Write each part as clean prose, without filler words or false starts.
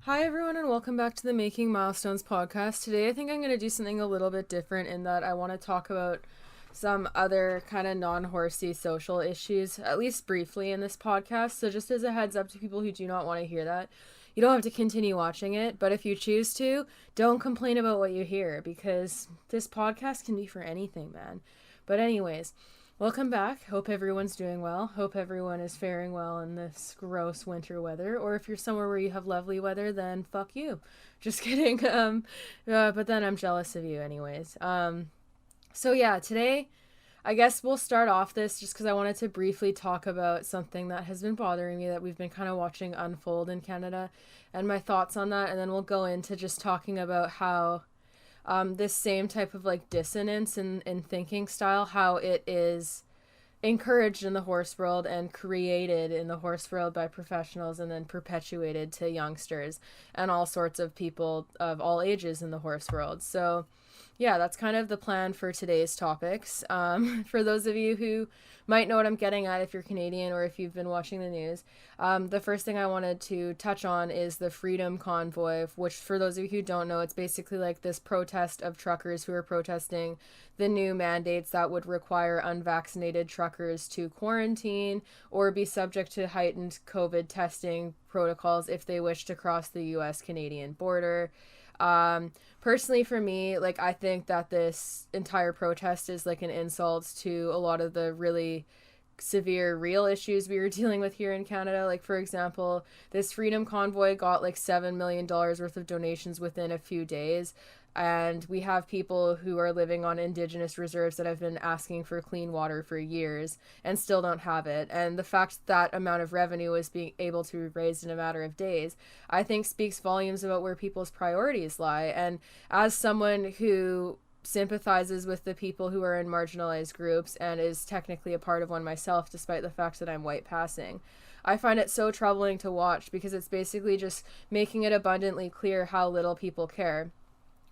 Hi, everyone, and welcome back to the Making Milestones podcast. Today, I think I'm going to do something a little bit different in that I want to talk about some other kind of non horsey social issues, at least briefly in this podcast. So, just as a heads up to people who do not want to hear that, you don't have to continue watching it, but if you choose to, don't complain about what you hear because this podcast can be for anything, man. But, anyways, welcome back. Hope everyone's doing well. Hope everyone is faring well in this gross winter weather. Or if you're somewhere where you have lovely weather, then fuck you. Just kidding. But then I'm jealous of you, anyways. So yeah, today I guess we'll start off this just because I wanted to briefly talk about something that has been bothering me that we've been kind of watching unfold in Canada and my thoughts on that. And then we'll go into just talking about how this same type of like dissonance in thinking style, how it is encouraged in the horse world and created in the horse world by professionals and then perpetuated to youngsters and all sorts of people of all ages in the horse world. So yeah, that's kind of the plan for today's topics. For those of you who might know what I'm getting at if you're Canadian or if you've been watching the news, the first thing I wanted to touch on is the Freedom Convoy, which, for those of you who don't know, it's basically like this protest of truckers who are protesting the new mandates that would require unvaccinated truckers to quarantine or be subject to heightened COVID testing protocols if they wish to cross the US Canadian border. Personally, for me, like, I think that this entire protest is like an insult to a lot of the really severe real issues we were dealing with here in Canada. Like, for example, this Freedom Convoy got like $7 million worth of donations within a few days. And we have people who are living on indigenous reserves that have been asking for clean water for years and still don't have it. And the fact that amount of revenue is being able to be raised in a matter of days, I think speaks volumes about where people's priorities lie. And as someone who sympathizes with the people who are in marginalized groups and is technically a part of one myself, despite the fact that I'm white passing, I find it so troubling to watch because it's basically just making it abundantly clear how little people care.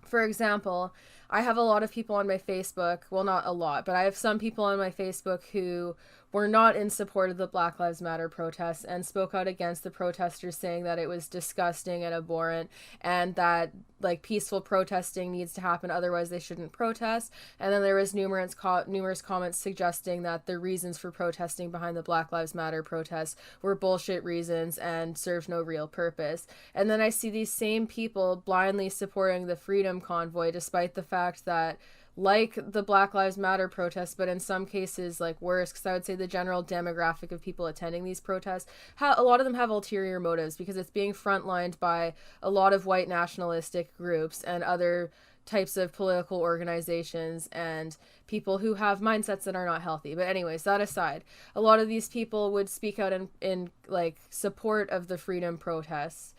For example, I have a lot of people on my Facebook, well, not a lot, but I have some people on my Facebook who were not in support of the Black Lives Matter protests and spoke out against the protesters, saying that it was disgusting and abhorrent and that like peaceful protesting needs to happen, otherwise they shouldn't protest. And then there was numerous comments suggesting that the reasons for protesting behind the Black Lives Matter protests were bullshit reasons and served no real purpose. And then I see these same people blindly supporting the Freedom Convoy, despite the fact that, like the Black Lives Matter protests, but in some cases like worse, because I would say the general demographic of people attending these protests, a lot of them have ulterior motives because it's being frontlined by a lot of white nationalistic groups and other types of political organizations and people who have mindsets that are not healthy. But anyways, that aside, a lot of these people would speak out in like support of the freedom protests.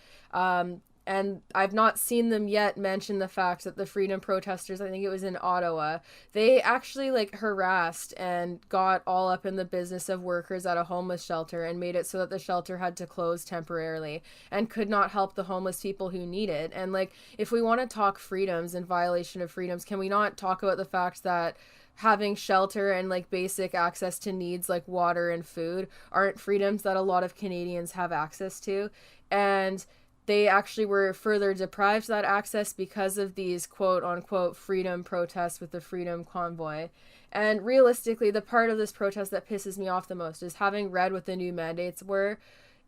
And I've not seen them yet mention the fact that the freedom protesters, I think it was in Ottawa, they actually like harassed and got all up in the business of workers at a homeless shelter and made it so that the shelter had to close temporarily and could not help the homeless people who need it. And like, if we want to talk freedoms and violation of freedoms, can we not talk about the fact that having shelter and like basic access to needs like water and food aren't freedoms that a lot of Canadians have access to? And they actually were further deprived that access because of these quote unquote freedom protests with the Freedom Convoy. And realistically, the part of this protest that pisses me off the most is having read what the new mandates were.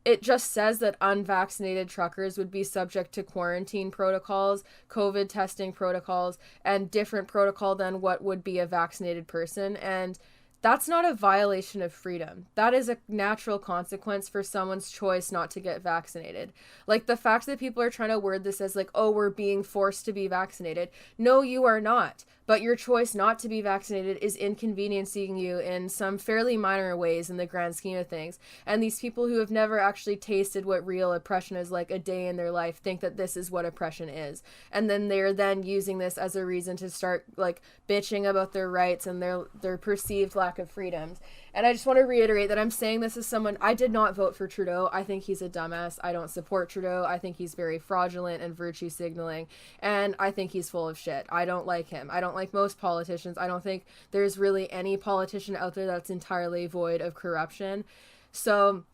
It just says that unvaccinated truckers would be subject to quarantine protocols, COVID testing protocols, and different protocol than what would be a vaccinated person. And that's not a violation of freedom. That is a natural consequence for someone's choice not to get vaccinated. Like the fact that people are trying to word this as like, oh, we're being forced to be vaccinated. No, you are not. But your choice not to be vaccinated is inconveniencing you in some fairly minor ways in the grand scheme of things. And these people who have never actually tasted what real oppression is like a day in their life think that this is what oppression is. And then they're then using this as a reason to start like bitching about their rights and their perceived lack of freedoms. And I just want to reiterate that I'm saying this as someone, I did not vote for Trudeau. I think he's a dumbass. I don't support Trudeau. I think he's very fraudulent and virtue signaling. And I think he's full of shit. I don't like him. I don't like most politicians. I don't think there's really any politician out there that's entirely void of corruption. So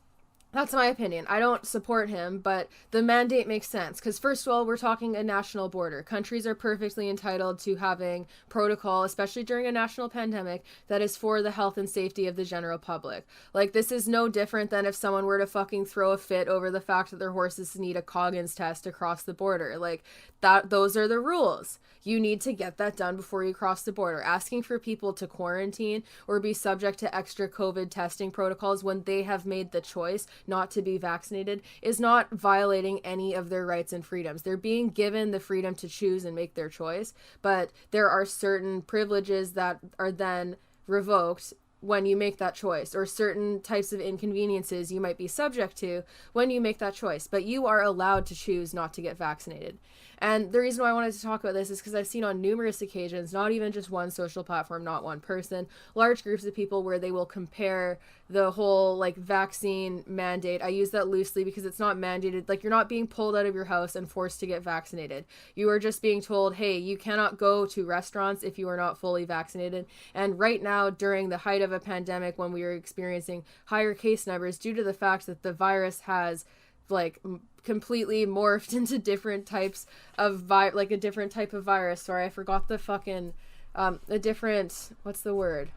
That's my opinion. I don't support him, but the mandate makes sense because, first of all, we're talking a national border. Countries are perfectly entitled to having protocol, especially during a national pandemic, that is for the health and safety of the general public. Like, this is no different than if someone were to fucking throw a fit over the fact that their horses need a Coggins test across the border. Like, those are the rules. You need to get that done before you cross the border. Asking for people to quarantine or be subject to extra COVID testing protocols when they have made the choice not to be vaccinated is not violating any of their rights and freedoms. They're being given the freedom to choose and make their choice, but there are certain privileges that are then revoked when you make that choice, or certain types of inconveniences you might be subject to when you make that choice, but you are allowed to choose not to get vaccinated. And the reason why I wanted to talk about this is because I've seen on numerous occasions, not even just one social platform, not one person, large groups of people where they will compare the whole like vaccine mandate. I use that loosely because it's not mandated. Like, you're not being pulled out of your house and forced to get vaccinated. You are just being told, hey, you cannot go to restaurants if you are not fully vaccinated. And right now, during the height of a pandemic, when we are experiencing higher case numbers due to the fact that the virus has like completely morphed into different types of a different type of virus. Sorry, I forgot the fucking a different, what's the word?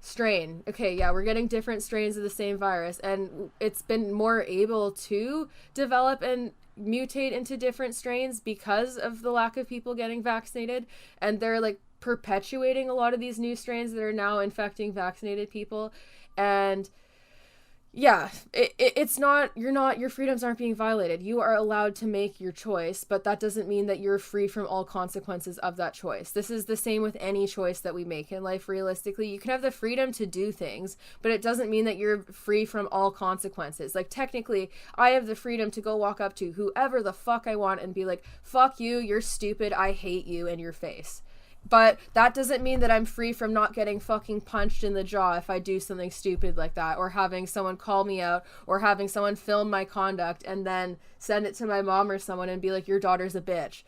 Strain. Okay, yeah, we're getting different strains of the same virus, and it's been more able to develop and mutate into different strains because of the lack of people getting vaccinated, and they're like perpetuating a lot of these new strains that are now infecting vaccinated people. And yeah, it's not, your freedoms aren't being violated. You are allowed to make your choice, but that doesn't mean that you're free from all consequences of that choice. This is the same with any choice that we make in life. Realistically, you can have the freedom to do things, but it doesn't mean that you're free from all consequences. Like, technically, I have the freedom to go walk up to whoever the fuck I want and be like, fuck you, you're stupid, I hate you, in your face. But that doesn't mean that I'm free from not getting fucking punched in the jaw if I do something stupid like that, or having someone call me out, or having someone film my conduct and then send it to my mom or someone and be like, your daughter's a bitch.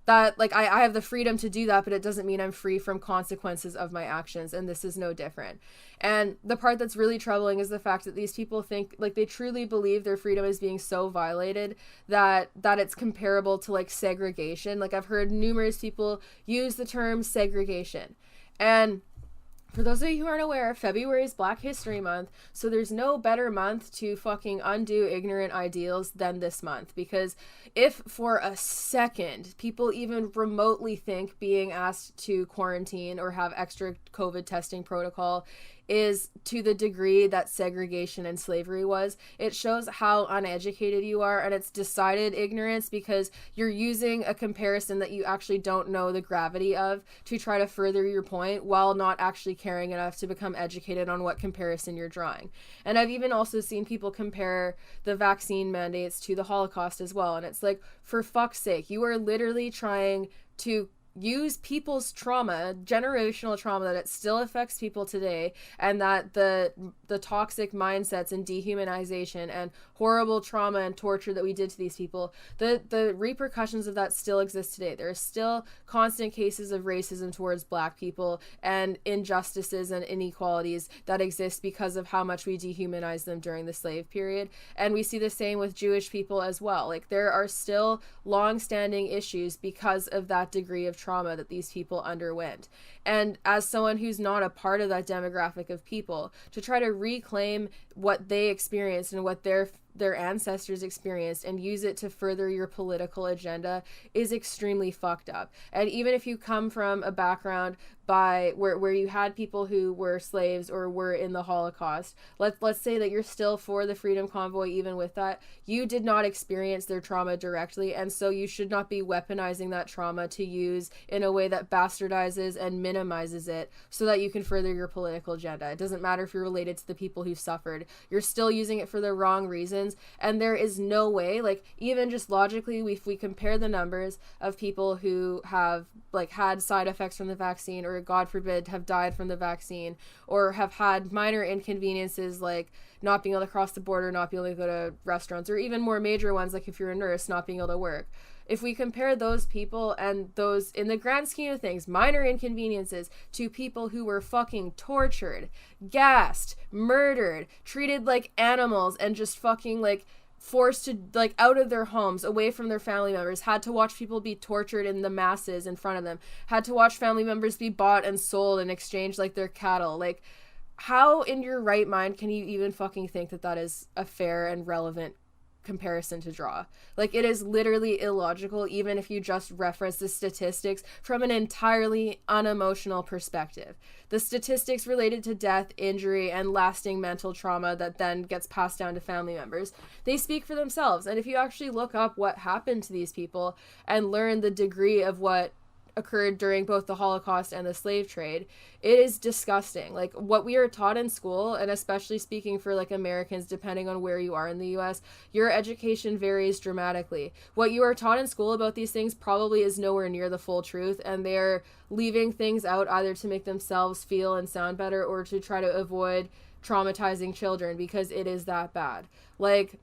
That, like, I have the freedom to do that, but it doesn't mean I'm free from consequences of my actions, and this is no different. And the part that's really troubling is the fact that these people think, like, they truly believe their freedom is being so violated that it's comparable to, like, segregation. Like, I've heard numerous people use the term segregation. And for those of you who aren't aware, February is Black History Month, so there's no better month to fucking undo ignorant ideals than this month. Because if for a second people even remotely think being asked to quarantine or have extra COVID testing protocol is to the degree that segregation and slavery was, it shows how uneducated you are, and it's decided ignorance because you're using a comparison that you actually don't know the gravity of to try to further your point while not actually caring enough to become educated on what comparison you're drawing. And I've even also seen people compare the vaccine mandates to the Holocaust as well, and it's like, for fuck's sake, you are literally trying to use people's trauma, generational trauma, that it still affects people today, and that the toxic mindsets and dehumanization and horrible trauma and torture that we did to these people, the repercussions of that still exist today. There are still constant cases of racism towards Black people and injustices and inequalities that exist because of how much we dehumanized them during the slave period. And we see the same with Jewish people as well. Like, there are still long-standing issues because of that degree of trauma that these people underwent. And as someone who's not a part of that demographic of people, to try to reclaim what they experienced and what their ancestors experienced and use it to further your political agenda is extremely fucked up. And even if you come from a background where you had people who were slaves or were in the Holocaust, let's say that you're still for the Freedom Convoy. Even with that, you did not experience their trauma directly, and so you should not be weaponizing that trauma to use in a way that bastardizes and minimizes it so that you can further your political agenda. It doesn't matter if you're related to the people who suffered. You're still using it for the wrong reasons, and there is no way, like, even just logically, if we compare the numbers of people who have, like, had side effects from the vaccine, or God forbid have died from the vaccine, or have had minor inconveniences like not being able to cross the border, not being able to go to restaurants, or even more major ones, like if you're a nurse, not being able to work. If we compare those people and those, in the grand scheme of things, minor inconveniences, to people who were fucking tortured, gassed, murdered, treated like animals, and just fucking like forced to like out of their homes, away from their family members, had to watch people be tortured in the masses in front of them, had to watch family members be bought and sold and exchanged like their cattle, like how in your right mind can you even fucking think that that is a fair and relevant comparison to draw? Like, it is literally illogical, even if you just reference the statistics from an entirely unemotional perspective. The statistics related to death, injury, and lasting mental trauma that then gets passed down to family members, they speak for themselves. And if you actually look up what happened to these people and learn the degree of what occurred during both the Holocaust and the slave trade, it is disgusting. Like, what we are taught in school, and especially speaking for like Americans, depending on where you are in the US, your education varies dramatically. What you are taught in school about these things probably is nowhere near the full truth, and they're leaving things out either to make themselves feel and sound better or to try to avoid traumatizing children, because it is that bad. Like,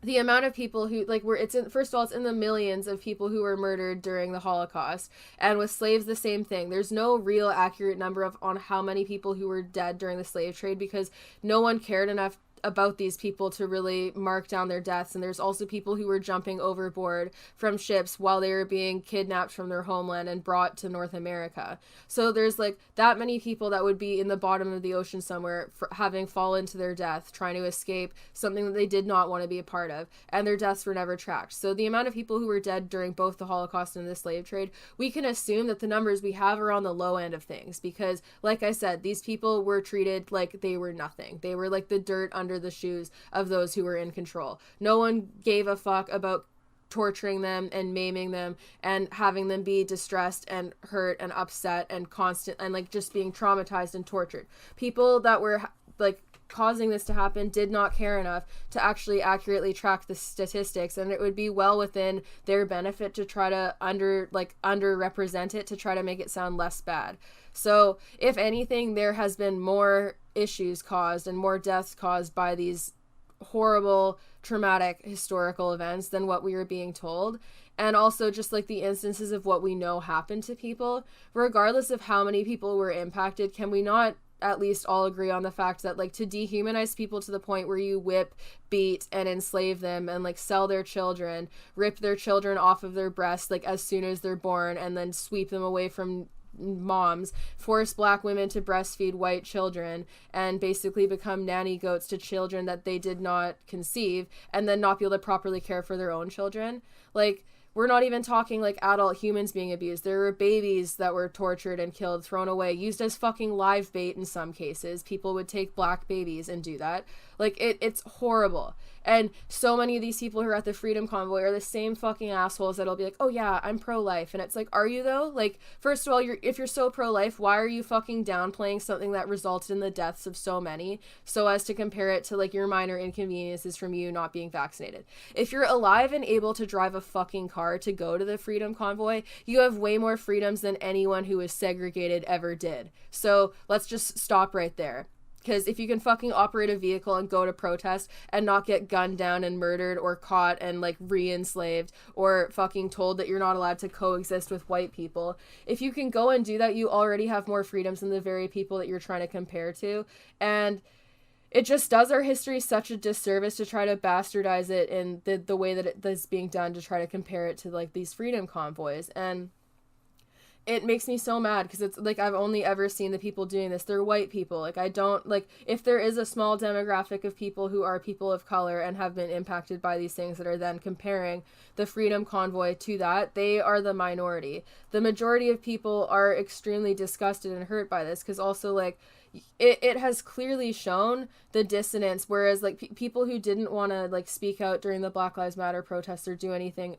the amount of people who, like, first of all, it's in the millions of people who were murdered during the Holocaust, and with slaves, the same thing. There's no real accurate number on how many people who were dead during the slave trade, because no one cared enough about these people to really mark down their deaths. And there's also people who were jumping overboard from ships while they were being kidnapped from their homeland and brought to North America. So there's like that many people that would be in the bottom of the ocean somewhere, having fallen to their death, trying to escape something that they did not want to be a part of, and their deaths were never tracked. So the amount of people who were dead during both the Holocaust and the slave trade, we can assume that the numbers we have are on the low end of things, because like I said, these people were treated like they were nothing. They were like the dirt under the shoes of those who were in control. No one gave a fuck about torturing them and maiming them and having them be distressed and hurt and upset and constant and like just being traumatized and tortured. People that were like causing this to happen did not care enough to actually accurately track the statistics, and it would be well within their benefit to try to underrepresent it, to try to make it sound less bad. So if anything, there has been more issues caused and more deaths caused by these horrible, traumatic historical events than what we were being told. And also just like the instances of what we know happened to people, regardless of how many people were impacted, can we not at least all agree on the fact that, like, to dehumanize people to the point where you whip, beat, and enslave them and like sell their children, rip their children off of their breasts like as soon as they're born, and then sweep them away from moms, force black women to breastfeed white children, and basically become nanny goats to children that they did not conceive, and then not be able to properly care for their own children. Like, we're not even talking like adult humans being abused. There were babies that were tortured and killed, thrown away, used as fucking live bait in some cases. People would take black babies and do that. Like, it's horrible. And so many of these people who are at the Freedom Convoy are the same fucking assholes that'll be like, oh yeah, I'm pro-life. And it's like, are you though? Like, first of all, if you're so pro-life, why are you fucking downplaying something that resulted in the deaths of so many, so as to compare it to like your minor inconveniences from you not being vaccinated? If you're alive and able to drive a fucking car to go to the Freedom Convoy, you have way more freedoms than anyone who was segregated ever did. So let's just stop right there. Because if you can fucking operate a vehicle and go to protest and not get gunned down and murdered or caught and like re-enslaved or fucking told that you're not allowed to coexist with white people, if you can go and do that, you already have more freedoms than the very people that you're trying to compare to. And it just does our history such a disservice to try to bastardize it in the way that it is being done, to try to compare it to like these freedom convoys. And it makes me so mad, because it's like, I've only ever seen the people doing this, they're white people. Like, I don't, like, if there is a small demographic of people who are people of color and have been impacted by these things that are then comparing the Freedom Convoy to that, they are the minority. The majority of people are extremely disgusted and hurt by this, because also, like, it has clearly shown the dissonance, whereas, like, people who didn't want to, like, speak out during the Black Lives Matter protests or do anything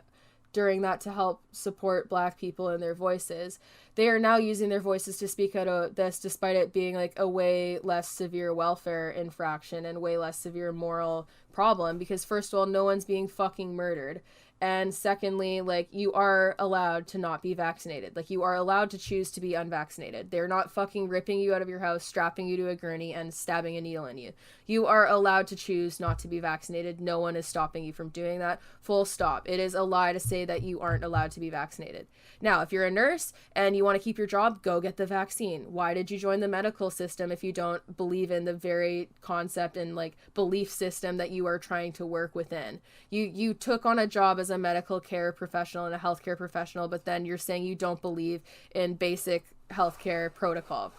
during that to help support black people and their voices, they are now using their voices to speak out of this, despite it being like a way less severe welfare infraction and way less severe moral problem, because first of all, no one's being fucking murdered, and secondly, like, you are allowed to not be vaccinated. Like, you are allowed to choose to be unvaccinated. They're not fucking ripping you out of your house, strapping you to a gurney, and stabbing a needle in you. You are allowed to choose not to be vaccinated. No one is stopping you from doing that. Full stop. It is a lie to say that you aren't allowed to be vaccinated. Now, if you're a nurse and you want to keep your job, go get the vaccine. Why did you join the medical system if you don't believe in the very concept and like belief system that you are trying to work within? You took on a job as a medical care professional and a healthcare professional, but then you're saying you don't believe in basic healthcare protocol.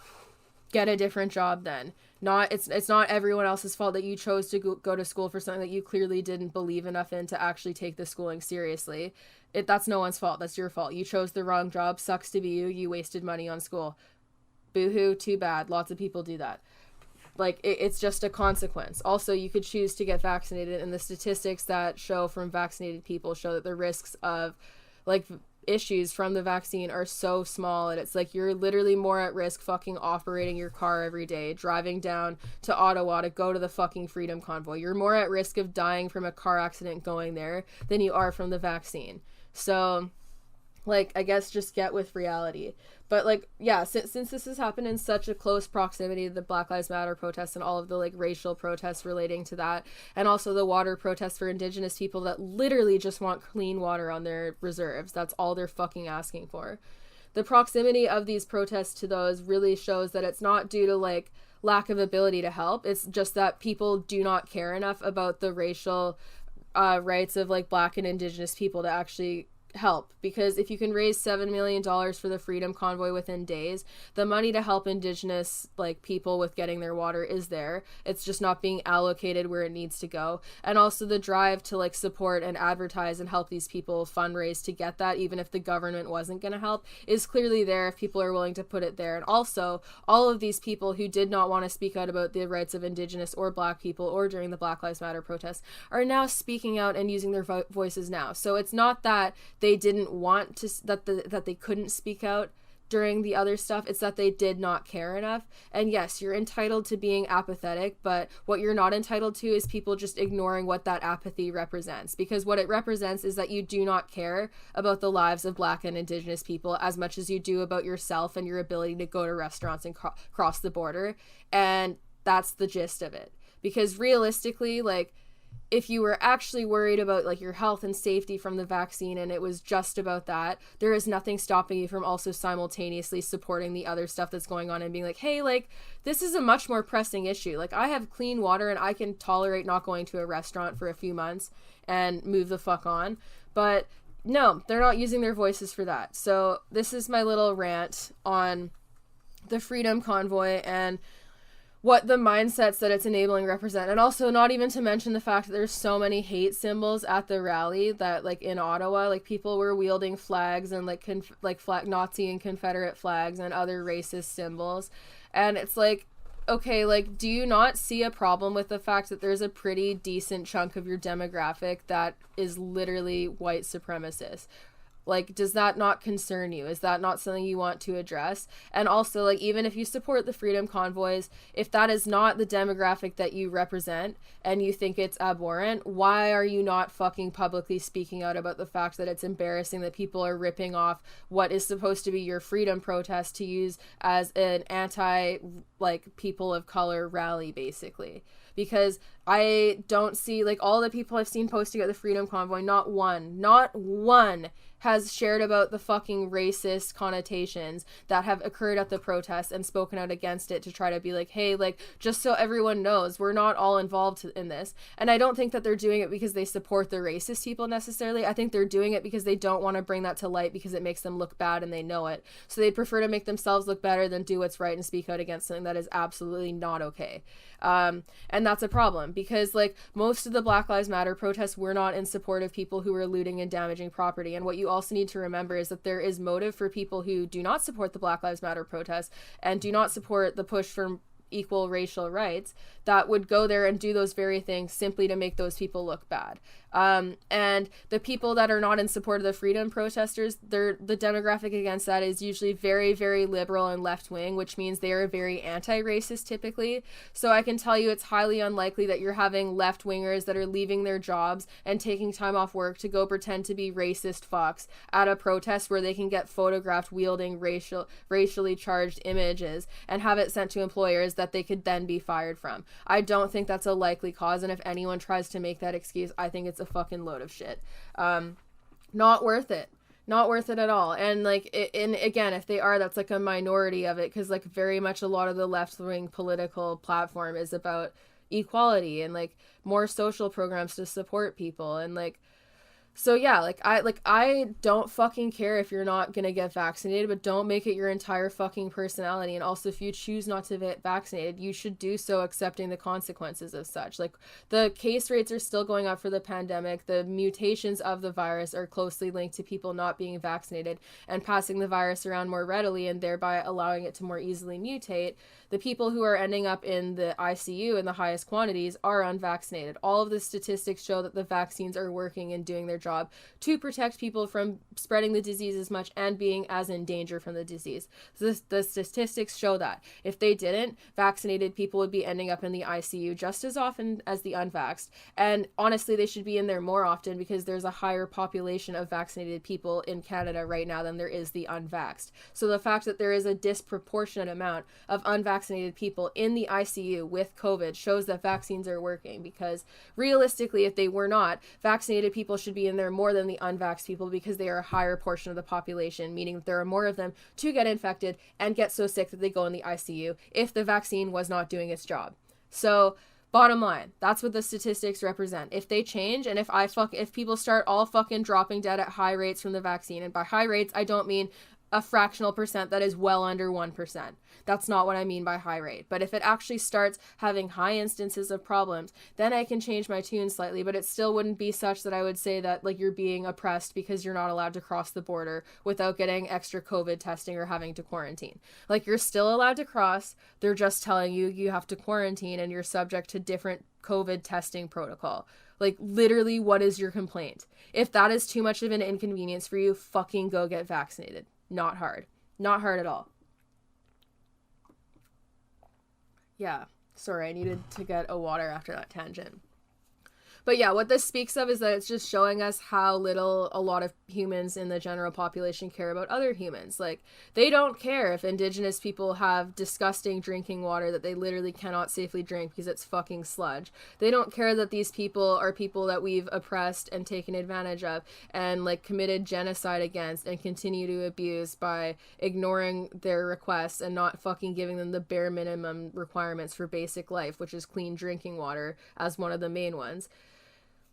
Get a different job then. It's not everyone else's fault that you chose to go to school for something that you clearly didn't believe enough in to actually take the schooling seriously. That's no one's fault. That's your fault. You chose the wrong job. Sucks to be you. You wasted money on school. Boo-hoo, too bad. Lots of people do that. Like, it's just a consequence. Also, you could choose to get vaccinated, and the statistics that show from vaccinated people show that the risks of, like, issues from the vaccine are so small, and it's like you're literally more at risk fucking operating your car every day, driving down to Ottawa to go to the fucking Freedom Convoy. You're more at risk of dying from a car accident going there than you are from the vaccine. So, like, I guess just get with reality. But, like, yeah, since this has happened in such a close proximity to the Black Lives Matter protests and all of the, like, racial protests relating to that, and also the water protests for Indigenous people that literally just want clean water on their reserves. That's all they're fucking asking for. The proximity of these protests to those really shows that it's not due to, like, lack of ability to help. It's just that people do not care enough about the racial rights of, like, Black and Indigenous people to actually help. Because if you can raise $7 million for the Freedom Convoy within days, the money to help Indigenous, like, people with getting their water is there. It's just not being allocated where it needs to go. And also the drive to, like, support and advertise and help these people fundraise to get that, even if the government wasn't going to help, is clearly there if people are willing to put it there. And also, all of these people who did not want to speak out about the rights of Indigenous or Black people or during the Black Lives Matter protests are now speaking out and using their voices now. So it's not that they didn't want to, that they couldn't speak out during the other stuff. It's that they did not care enough. And yes, you're entitled to being apathetic, but what you're not entitled to is people just ignoring what that apathy represents, because what it represents is that you do not care about the lives of Black and Indigenous people as much as you do about yourself and your ability to go to restaurants and cross the border. And that's the gist of it. Because realistically, like, if you were actually worried about, like, your health and safety from the vaccine and it was just about that, there is nothing stopping you from also simultaneously supporting the other stuff that's going on and being like, hey, like, this is a much more pressing issue. Like, I have clean water and I can tolerate not going to a restaurant for a few months and move the fuck on. But no, they're not using their voices for that. So this is my little rant on the Freedom Convoy and what the mindsets that it's enabling represent. And also, not even to mention the fact that there's so many hate symbols at the rally that, like, in Ottawa, like, people were wielding flags and, like, flag Nazi and Confederate flags and other racist symbols. And it's like, okay, like, do you not see a problem with the fact that there's a pretty decent chunk of your demographic that is literally white supremacist? Like, does that not concern you? Is that not something you want to address? And also, like, even if you support the Freedom Convoys, if that is not the demographic that you represent and you think it's abhorrent, why are you not fucking publicly speaking out about the fact that it's embarrassing that people are ripping off what is supposed to be your freedom protest to use as an anti, like, people of color rally, basically? Because I don't see, like, all the people I've seen posting at the Freedom Convoy, not one has shared about the fucking racist connotations that have occurred at the protest and spoken out against it to try to be like, hey, like, just so everyone knows, we're not all involved in this. And I don't think that they're doing it because they support the racist people necessarily. I think they're doing it because they don't want to bring that to light because it makes them look bad and they know it. So they prefer to make themselves look better than do what's right and speak out against something that is absolutely not okay. And that's a problem because, like, most of the Black Lives Matter protests were not in support of people who were looting and damaging property. And what you also need to remember is that there is motive for people who do not support the Black Lives Matter protests and do not support the push for equal racial rights that would go there and do those very things simply to make those people look bad. And the people that are not in support of the freedom protesters, the demographic against that is usually very, very liberal and left-wing, which means they are very anti-racist typically. So I can tell you it's highly unlikely that you're having left-wingers that are leaving their jobs and taking time off work to go pretend to be racist fucks at a protest where they can get photographed wielding racially charged images and have it sent to employers that they could then be fired from. I don't think that's a likely cause, and if anyone tries to make that excuse, I think it's a fucking load of shit. Not worth it. Not worth it at all. And like, and again, if they are, that's like a minority of it, because like very much a lot of the left-wing political platform is about equality and like more social programs to support people. And like, so yeah, I don't fucking care if you're not gonna get vaccinated, but don't make it your entire fucking personality. And also, if you choose not to get vaccinated, you should do so accepting the consequences of such. Like, the case rates are still going up for the pandemic. The mutations of the virus are closely linked to people not being vaccinated and passing the virus around more readily and thereby allowing it to more easily mutate. The people who are ending up in the ICU in the highest quantities are unvaccinated. All of the statistics show that the vaccines are working and doing their job to protect people from spreading the disease as much and being as in danger from the disease. The statistics show that. If they didn't, vaccinated people would be ending up in the ICU just as often as the unvaxxed. And honestly, they should be in there more often because there's a higher population of vaccinated people in Canada right now than there is the unvaxxed. So the fact that there is a disproportionate amount of unvaccinated people in the ICU with COVID shows that vaccines are working, because realistically, if they were not, vaccinated people should be in there more than the unvaxxed people because they are a higher portion of the population, meaning that there are more of them to get infected and get so sick that they go in the ICU if the vaccine was not doing its job. So bottom line, that's what the statistics represent. If they change, and if people start all fucking dropping dead at high rates from the vaccine, and by high rates, I don't mean a fractional percent that is well under 1%. That's not what I mean by high rate. But if it actually starts having high instances of problems, then I can change my tune slightly, but it still wouldn't be such that I would say that like you're being oppressed because you're not allowed to cross the border without getting extra COVID testing or having to quarantine. Like, you're still allowed to cross. They're just telling you you have to quarantine and you're subject to different COVID testing protocol. Like, literally, what is your complaint? If that is too much of an inconvenience for you, fucking go get vaccinated. Not hard. Not hard at all. Yeah. Sorry, I needed to get a water after that tangent. But yeah, what this speaks of is that it's just showing us how little a lot of humans in the general population care about other humans. Like, they don't care if Indigenous people have disgusting drinking water that they literally cannot safely drink because it's fucking sludge. They don't care that these people are people that we've oppressed and taken advantage of and like committed genocide against and continue to abuse by ignoring their requests and not fucking giving them the bare minimum requirements for basic life, which is clean drinking water as one of the main ones.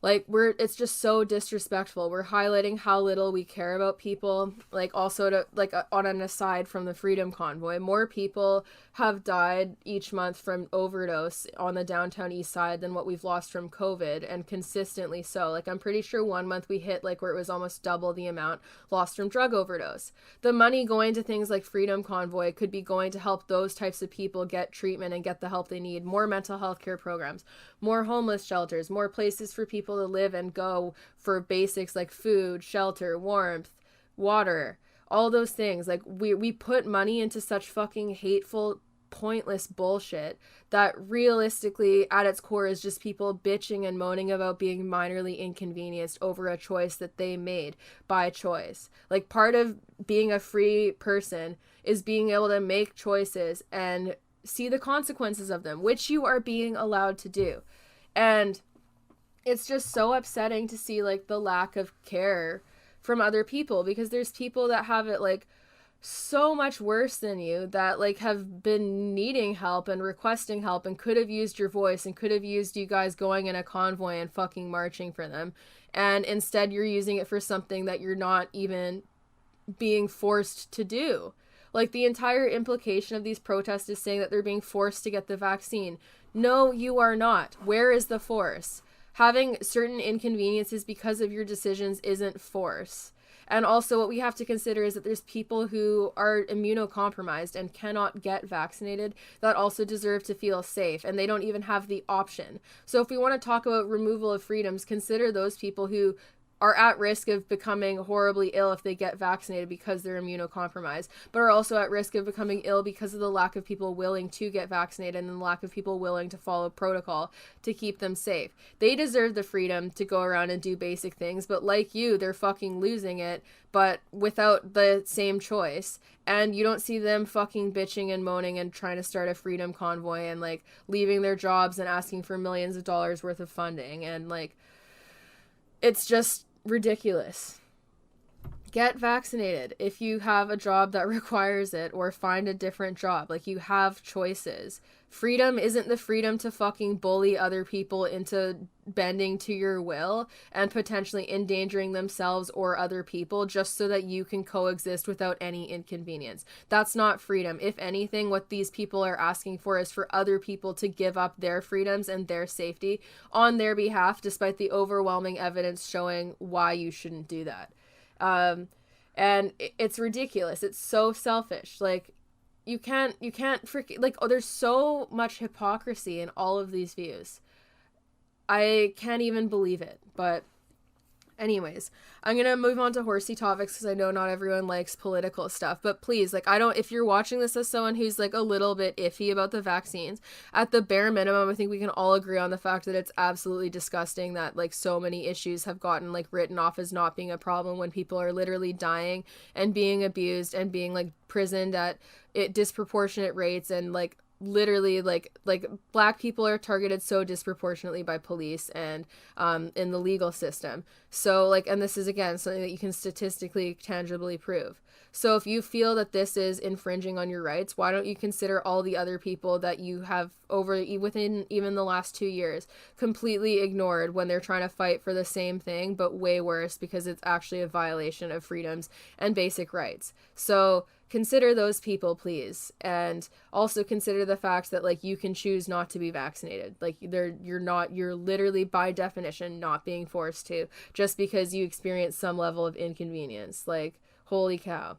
Like, it's just so disrespectful. We're highlighting how little we care about people. Like, also to, like, on an aside from the Freedom Convoy, more people have died each month from overdose on the downtown east side than what we've lost from COVID, and consistently so. Like, I'm pretty sure one month we hit, like, where it was almost double the amount lost from drug overdose. The money going to things like Freedom Convoy could be going to help those types of people get treatment and get the help they need. More mental health care programs, more homeless shelters, more places for people to live and go for basics like food, shelter, warmth, water, all those things. Like, we put money into such fucking hateful, pointless bullshit that realistically at its core is just people bitching and moaning about being minorly inconvenienced over a choice that they made by choice. Like, part of being a free person is being able to make choices and see the consequences of them, which you are being allowed to do. And it's just so upsetting to see like the lack of care from other people, because there's people that have it like so much worse than you that like have been needing help and requesting help and could have used your voice and could have used you guys going in a convoy and fucking marching for them. And instead you're using it for something that you're not even being forced to do. Like, the entire implication of these protests is saying that they're being forced to get the vaccine. No, you are not. Where is the force? having certain inconveniences because of your decisions isn't force. And also what we have to consider is that there's people who are immunocompromised and cannot get vaccinated that also deserve to feel safe, and they don't even have the option. So if we want to talk about removal of freedoms, consider those people who are at risk of becoming horribly ill if they get vaccinated because they're immunocompromised, but are also at risk of becoming ill because of the lack of people willing to get vaccinated and the lack of people willing to follow protocol to keep them safe. They deserve the freedom to go around and do basic things, but like you, they're fucking losing it, but without the same choice. And you don't see them fucking bitching and moaning and trying to start a freedom convoy and like leaving their jobs and asking for millions of dollars worth of funding. And like, it's just ridiculous. Get vaccinated if you have a job that requires it, or find a different job. Like, you have choices. Freedom isn't the freedom to fucking bully other people into bending to your will and potentially endangering themselves or other people just so that you can coexist without any inconvenience. That's not freedom. If anything, what these people are asking for is for other people to give up their freedoms and their safety on their behalf, despite the overwhelming evidence showing why you shouldn't do that. And it's ridiculous. It's so selfish. Like, you can't freaking, like, oh, there's so much hypocrisy in all of these views. I can't even believe it. But anyways, I'm going to move on to horsey topics because I know not everyone likes political stuff. But please, like, if you're watching this as someone who's like a little bit iffy about the vaccines, at the bare minimum, I think we can all agree on the fact that it's absolutely disgusting that like so many issues have gotten like written off as not being a problem when people are literally dying and being abused and being like prisoned at disproportionate rates, and like literally like Black people are targeted so disproportionately by police and in the legal system. So like, and this is again something that you can statistically tangibly prove. So if you feel that this is infringing on your rights, why don't you consider all the other people that you have within even the last 2 years completely ignored when they're trying to fight for the same thing, but way worse because it's actually a violation of freedoms and basic rights. So consider those people, please. And also consider the fact that like you can choose not to be vaccinated. Like you're literally by definition not being forced to, just because you experience some level of inconvenience. Like, holy cow.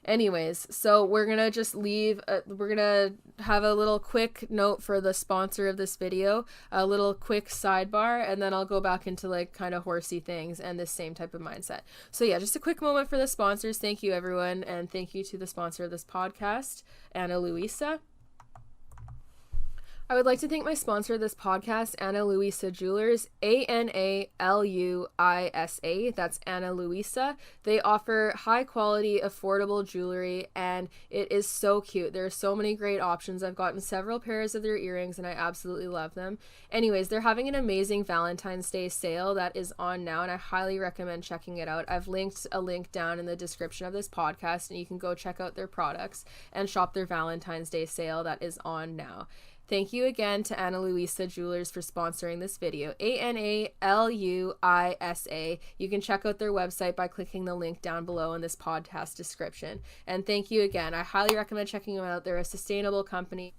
Anyways, so we're gonna just we're gonna have a little quick note for the sponsor of this video, a little quick sidebar, and then I'll go back into like kind of horsey things and this same type of mindset. So yeah, just a quick moment for the sponsors. Thank you everyone, and thank you to the sponsor of this podcast, Ana Luisa. I would like to thank my sponsor of this podcast, Ana Luisa Jewelers, ANALUISA. That's Ana Luisa. They offer high quality, affordable jewelry, and it is so cute. There are so many great options. I've gotten several pairs of their earrings, and I absolutely love them. Anyways, they're having an amazing Valentine's Day sale that is on now, and I highly recommend checking it out. I've linked a link down in the description of this podcast, and you can go check out their products and shop their Valentine's Day sale that is on now. Thank you again to Ana Luisa Jewelers for sponsoring this video. ANALUISA. You can check out their website by clicking the link down below in this podcast description. And thank you again. I highly recommend checking them out. They're a sustainable company.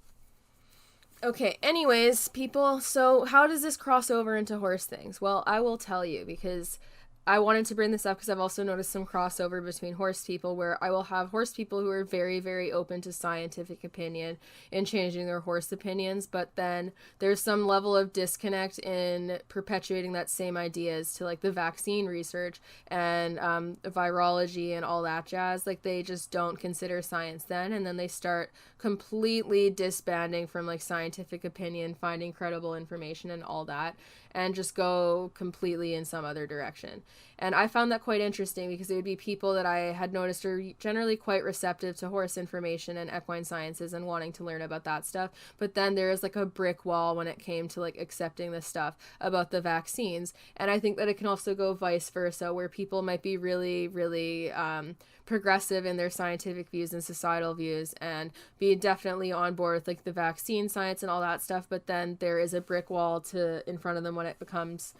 Okay, anyways, people, so how does this cross over into horse things? Well, I will tell you, because I wanted to bring this up because I've also noticed some crossover between horse people, where I will have horse people who are very, very open to scientific opinion and changing their horse opinions, but then there's some level of disconnect in perpetuating that same ideas to like the vaccine research and virology and all that jazz. Like, they just don't consider science then, and then they start completely disbanding from like scientific opinion, finding credible information and all that, and just go completely in some other direction. And I found that quite interesting because it would be people that I had noticed are generally quite receptive to horse information and equine sciences and wanting to learn about that stuff. But then there is like a brick wall when it came to like accepting this stuff about the vaccines. And I think that it can also go vice versa, where people might be really, really progressive in their scientific views and societal views and be definitely on board with like the vaccine science and all that stuff, but then there is a brick wall in front of them when it comes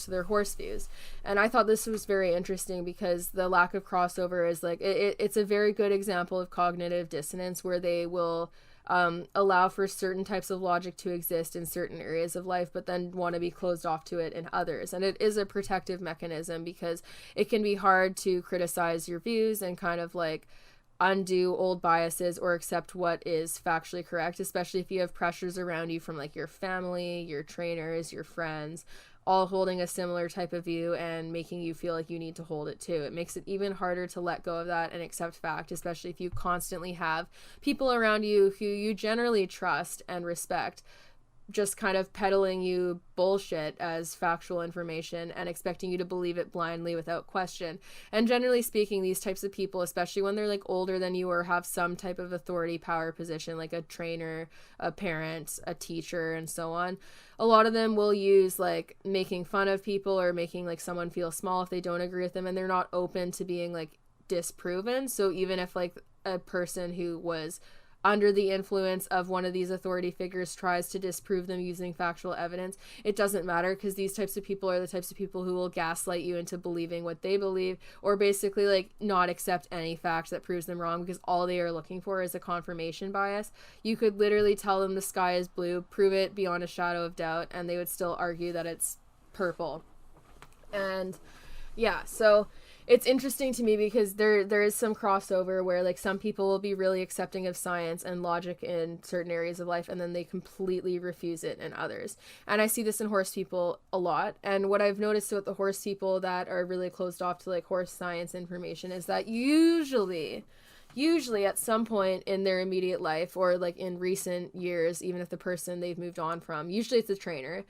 to their horse views. And I thought this was very interesting because the lack of crossover is like it's a very good example of cognitive dissonance, where they will allow for certain types of logic to exist in certain areas of life, but then want to be closed off to it in others. And it is a protective mechanism because it can be hard to criticize your views and kind of like undo old biases or accept what is factually correct, especially if you have pressures around you from like your family, your trainers, your friends, all holding a similar type of view and making you feel like you need to hold it too. It makes it even harder to let go of that and accept fact, especially if you constantly have people around you who you generally trust and respect just kind of peddling you bullshit as factual information and expecting you to believe it blindly without question. And generally speaking, these types of people, especially when they're like older than you or have some type of authority power position, like a trainer, a parent, a teacher, and so on, a lot of them will use like making fun of people or making like someone feel small if they don't agree with them, and they're not open to being like disproven. So even if like a person who was under the influence of one of these authority figures tries to disprove them using factual evidence, it doesn't matter, because these types of people are the types of people who will gaslight you into believing what they believe, or basically like not accept any fact that proves them wrong, because all they are looking for is a confirmation bias. You could literally tell them the sky is blue, prove it beyond a shadow of doubt, and they would still argue that it's purple. And yeah, so it's interesting to me because there is some crossover where like some people will be really accepting of science and logic in certain areas of life, and then they completely refuse it in others. And I see this in horse people a lot. And what I've noticed with the horse people that are really closed off to like horse science information is that usually at some point in their immediate life, or like in recent years, even if the person they've moved on from, usually it's a trainer,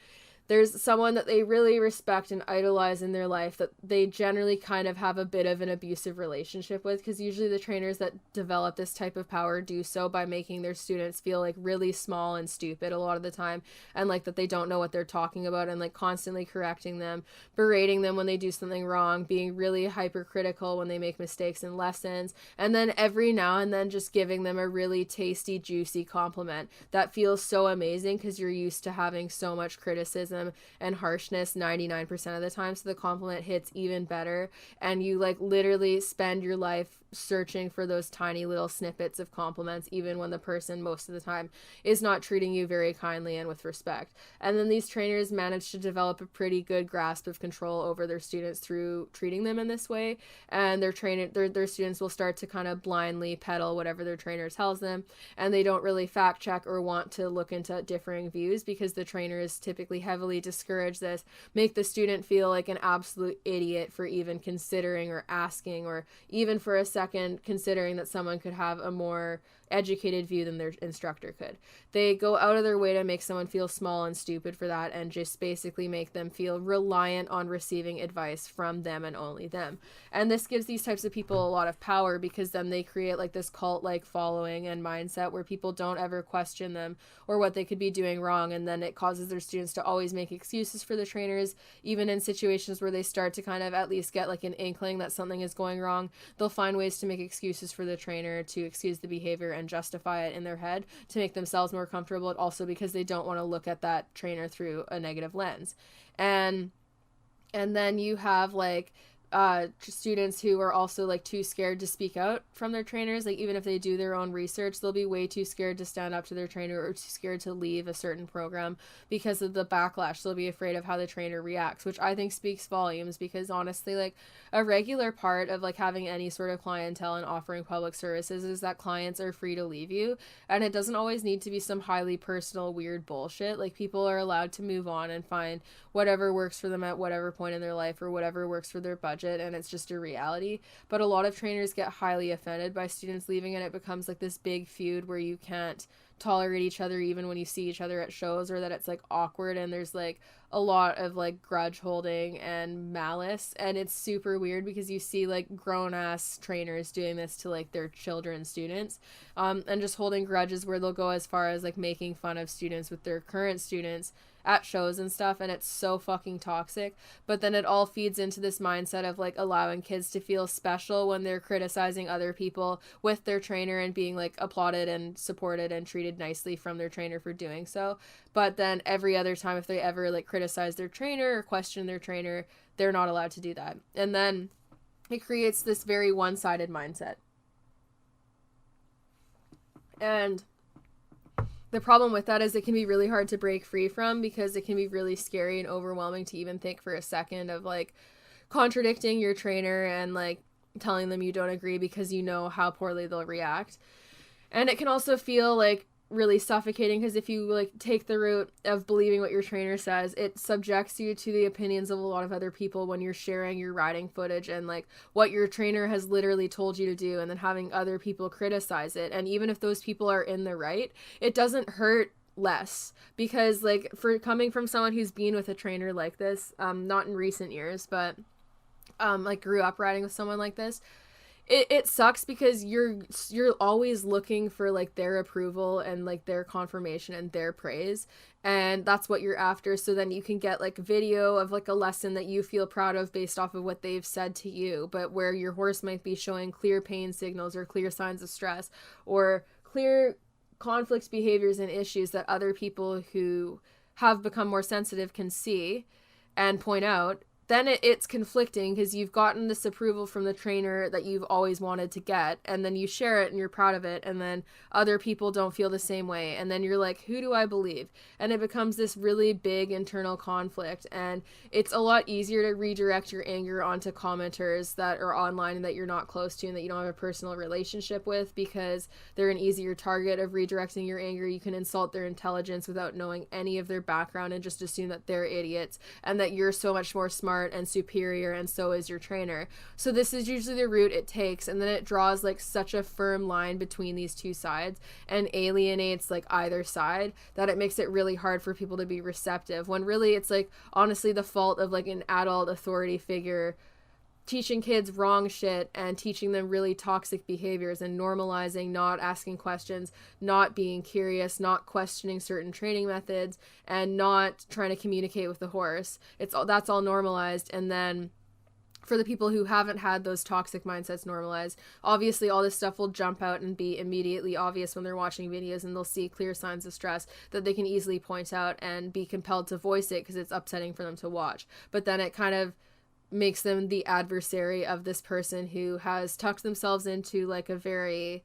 there's someone that they really respect and idolize in their life that they generally kind of have a bit of an abusive relationship with, because usually the trainers that develop this type of power do so by making their students feel like really small and stupid a lot of the time, and like that they don't know what they're talking about, and like constantly correcting them, berating them when they do something wrong, being really hypercritical when they make mistakes in lessons, and then every now and then just giving them a really tasty, juicy compliment that feels so amazing because you're used to having so much criticism and harshness 99% of the time, so the compliment hits even better, and you like literally spend your life searching for those tiny little snippets of compliments, even when the person most of the time is not treating you very kindly and with respect. And then these trainers manage to develop a pretty good grasp of control over their students through treating them in this way, and their students will start to kind of blindly peddle whatever their trainer tells them, and they don't really fact check or want to look into differing views, because the trainers typically heavily discourage this, make the student feel like an absolute idiot for even considering or asking, or even for a second considering that someone could have a more educated view than their instructor could. They go out of their way to make someone feel small and stupid for that, and just basically make them feel reliant on receiving advice from them and only them. And this gives these types of people a lot of power, because then they create like this cult-like following and mindset where people don't ever question them or what they could be doing wrong, and then it causes their students to always make excuses for the trainers, even in situations where they start to kind of at least get like an inkling that something is going wrong. They'll find ways to make excuses for the trainer, to excuse the behavior and justify it in their head to make themselves more comfortable, also because they don't want to look at that trainer through a negative lens. And then you have like students who are also like too scared to speak out from their trainers. Like even if they do their own research, they'll be way too scared to stand up to their trainer, or too scared to leave a certain program because of the backlash. They'll be afraid of how the trainer reacts, which I think speaks volumes, because honestly, like a regular part of like having any sort of clientele and offering public services is that clients are free to leave you, and it doesn't always need to be some highly personal weird bullshit. Like people are allowed to move on and find whatever works for them at whatever point in their life, or whatever works for their budget, and it's just a reality. But a lot of trainers get highly offended by students leaving, and it becomes like this big feud where you can't tolerate each other even when you see each other at shows, or that it's like awkward, and there's like a lot of like grudge holding and malice, and it's super weird because you see like grown ass trainers doing this to like their children students, and just holding grudges where they'll go as far as like making fun of students with their current students at shows and stuff, and it's so fucking toxic. But then it all feeds into this mindset of like allowing kids to feel special when they're criticizing other people with their trainer, and being like applauded and supported and treated nicely from their trainer for doing so. But then every other time, if they ever like criticize their trainer or question their trainer, they're not allowed to do that. And then it creates this very one-sided mindset. And the problem with that is it can be really hard to break free from, because it can be really scary and overwhelming to even think for a second of like contradicting your trainer and like telling them you don't agree, because you know how poorly they'll react. And it can also feel like really suffocating, because if you like take the route of believing what your trainer says, it subjects you to the opinions of a lot of other people when you're sharing your riding footage and like what your trainer has literally told you to do, and then having other people criticize it. And even if those people are in the right, it doesn't hurt less, because like for coming from someone who's been with a trainer like this, not in recent years, but like grew up riding with someone like this, it sucks, because you're always looking for like their approval and like their confirmation and their praise, and that's what you're after. So then you can get like video of like a lesson that you feel proud of based off of what they've said to you, but where your horse might be showing clear pain signals or clear signs of stress or clear conflict behaviors and issues that other people who have become more sensitive can see and point out. Then it's conflicting, because you've gotten this approval from the trainer that you've always wanted to get, and then you share it and you're proud of it, and then other people don't feel the same way, and then you're like, who do I believe? And it becomes this really big internal conflict, and it's a lot easier to redirect your anger onto commenters that are online and that you're not close to and that you don't have a personal relationship with, because they're an easier target of redirecting your anger. You can insult their intelligence without knowing any of their background and just assume that they're idiots and that you're so much more smart and superior, and so is your trainer. So this is usually the route it takes, and then it draws like such a firm line between these two sides and alienates like either side, that it makes it really hard for people to be receptive, when really it's like honestly the fault of like an adult authority figure teaching kids wrong shit and teaching them really toxic behaviors and normalizing not asking questions, not being curious, not questioning certain training methods, and not trying to communicate with the horse. That's all normalized. And then for the people who haven't had those toxic mindsets normalized, obviously all this stuff will jump out and be immediately obvious when they're watching videos, and they'll see clear signs of stress that they can easily point out and be compelled to voice it because it's upsetting for them to watch. But then it kind of makes them the adversary of this person who has tucked themselves into like a very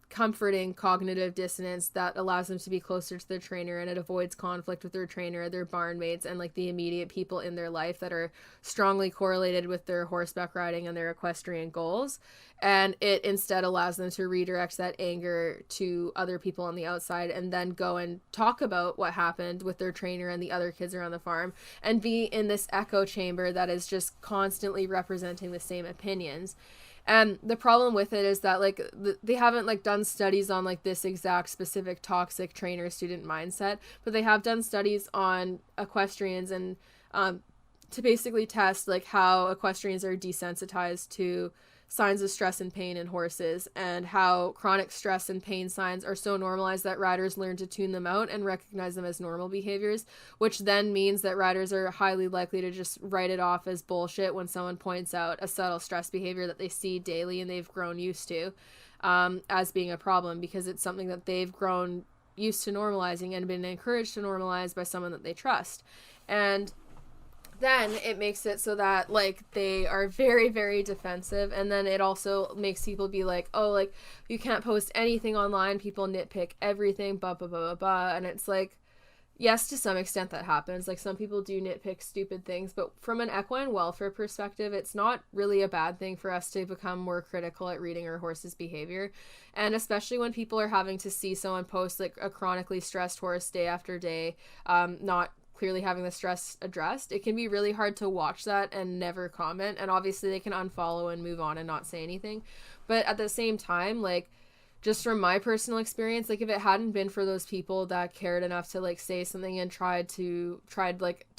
comforting cognitive dissonance that allows them to be closer to their trainer, and it avoids conflict with their trainer, their barn mates, and like the immediate people in their life that are strongly correlated with their horseback riding and their equestrian goals. And it instead allows them to redirect that anger to other people on the outside, and then go and talk about what happened with their trainer and the other kids around the farm, and be in this echo chamber that is just constantly representing the same opinions. And the problem with it is that like they haven't like done studies on like this exact specific toxic trainer student mindset, but they have done studies on equestrians, and to basically test like how equestrians are desensitized to signs of stress and pain in horses, and how chronic stress and pain signs are so normalized that riders learn to tune them out and recognize them as normal behaviors, which then means that riders are highly likely to just write it off as bullshit when someone points out a subtle stress behavior that they see daily and they've grown used to as being a problem, because it's something that they've grown used to normalizing and been encouraged to normalize by someone that they trust. And then it makes it so that like they are very, very defensive, and then it also makes people be like, oh, like you can't post anything online, people nitpick everything, blah blah blah blah blah. And it's like, yes, to some extent that happens, like some people do nitpick stupid things, but from an equine welfare perspective, it's not really a bad thing for us to become more critical at reading our horse's behavior. And especially when people are having to see someone post like a chronically stressed horse day after day, not clearly having the stress addressed, it can be really hard to watch that and never comment. And obviously they can unfollow and move on and not say anything, but at the same time, like just from my personal experience, like if it hadn't been for those people that cared enough to like say something and tried to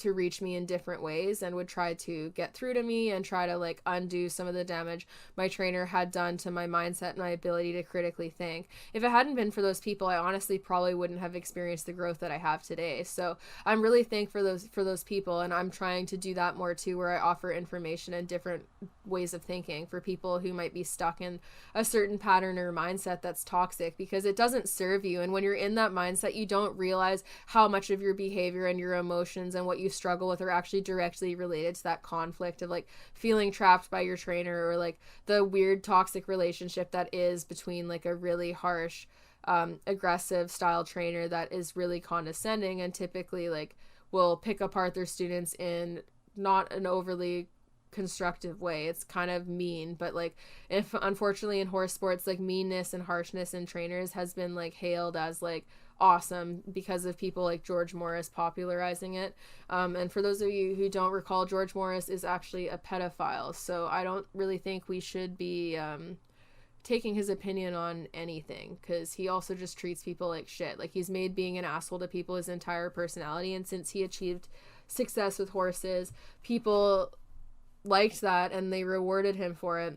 reach me in different ways and would try to get through to me and try to like undo some of the damage my trainer had done to my mindset and my ability to critically think, if it hadn't been for those people, I honestly probably wouldn't have experienced the growth that I have today. So I'm really thankful for those people, and I'm trying to do that more too, where I offer information and different ways of thinking for people who might be stuck in a certain pattern or mindset that's toxic, because it doesn't serve you. And when you're in that mindset, you don't realize how much of your behavior and your emotions and what you struggle with are actually directly related to that conflict of like feeling trapped by your trainer, or like the weird toxic relationship that is between like a really harsh aggressive style trainer that is really condescending and typically like will pick apart their students in not an overly constructive way. It's kind of mean, but like if unfortunately in horse sports, like meanness and harshness in trainers has been like hailed as like awesome because of people like George Morris popularizing it. And for those of you who don't recall, George Morris is actually a pedophile, so I don't really think we should be taking his opinion on anything, because he also just treats people like shit. Like, he's made being an asshole to people his entire personality, and since he achieved success with horses, people liked that and they rewarded him for it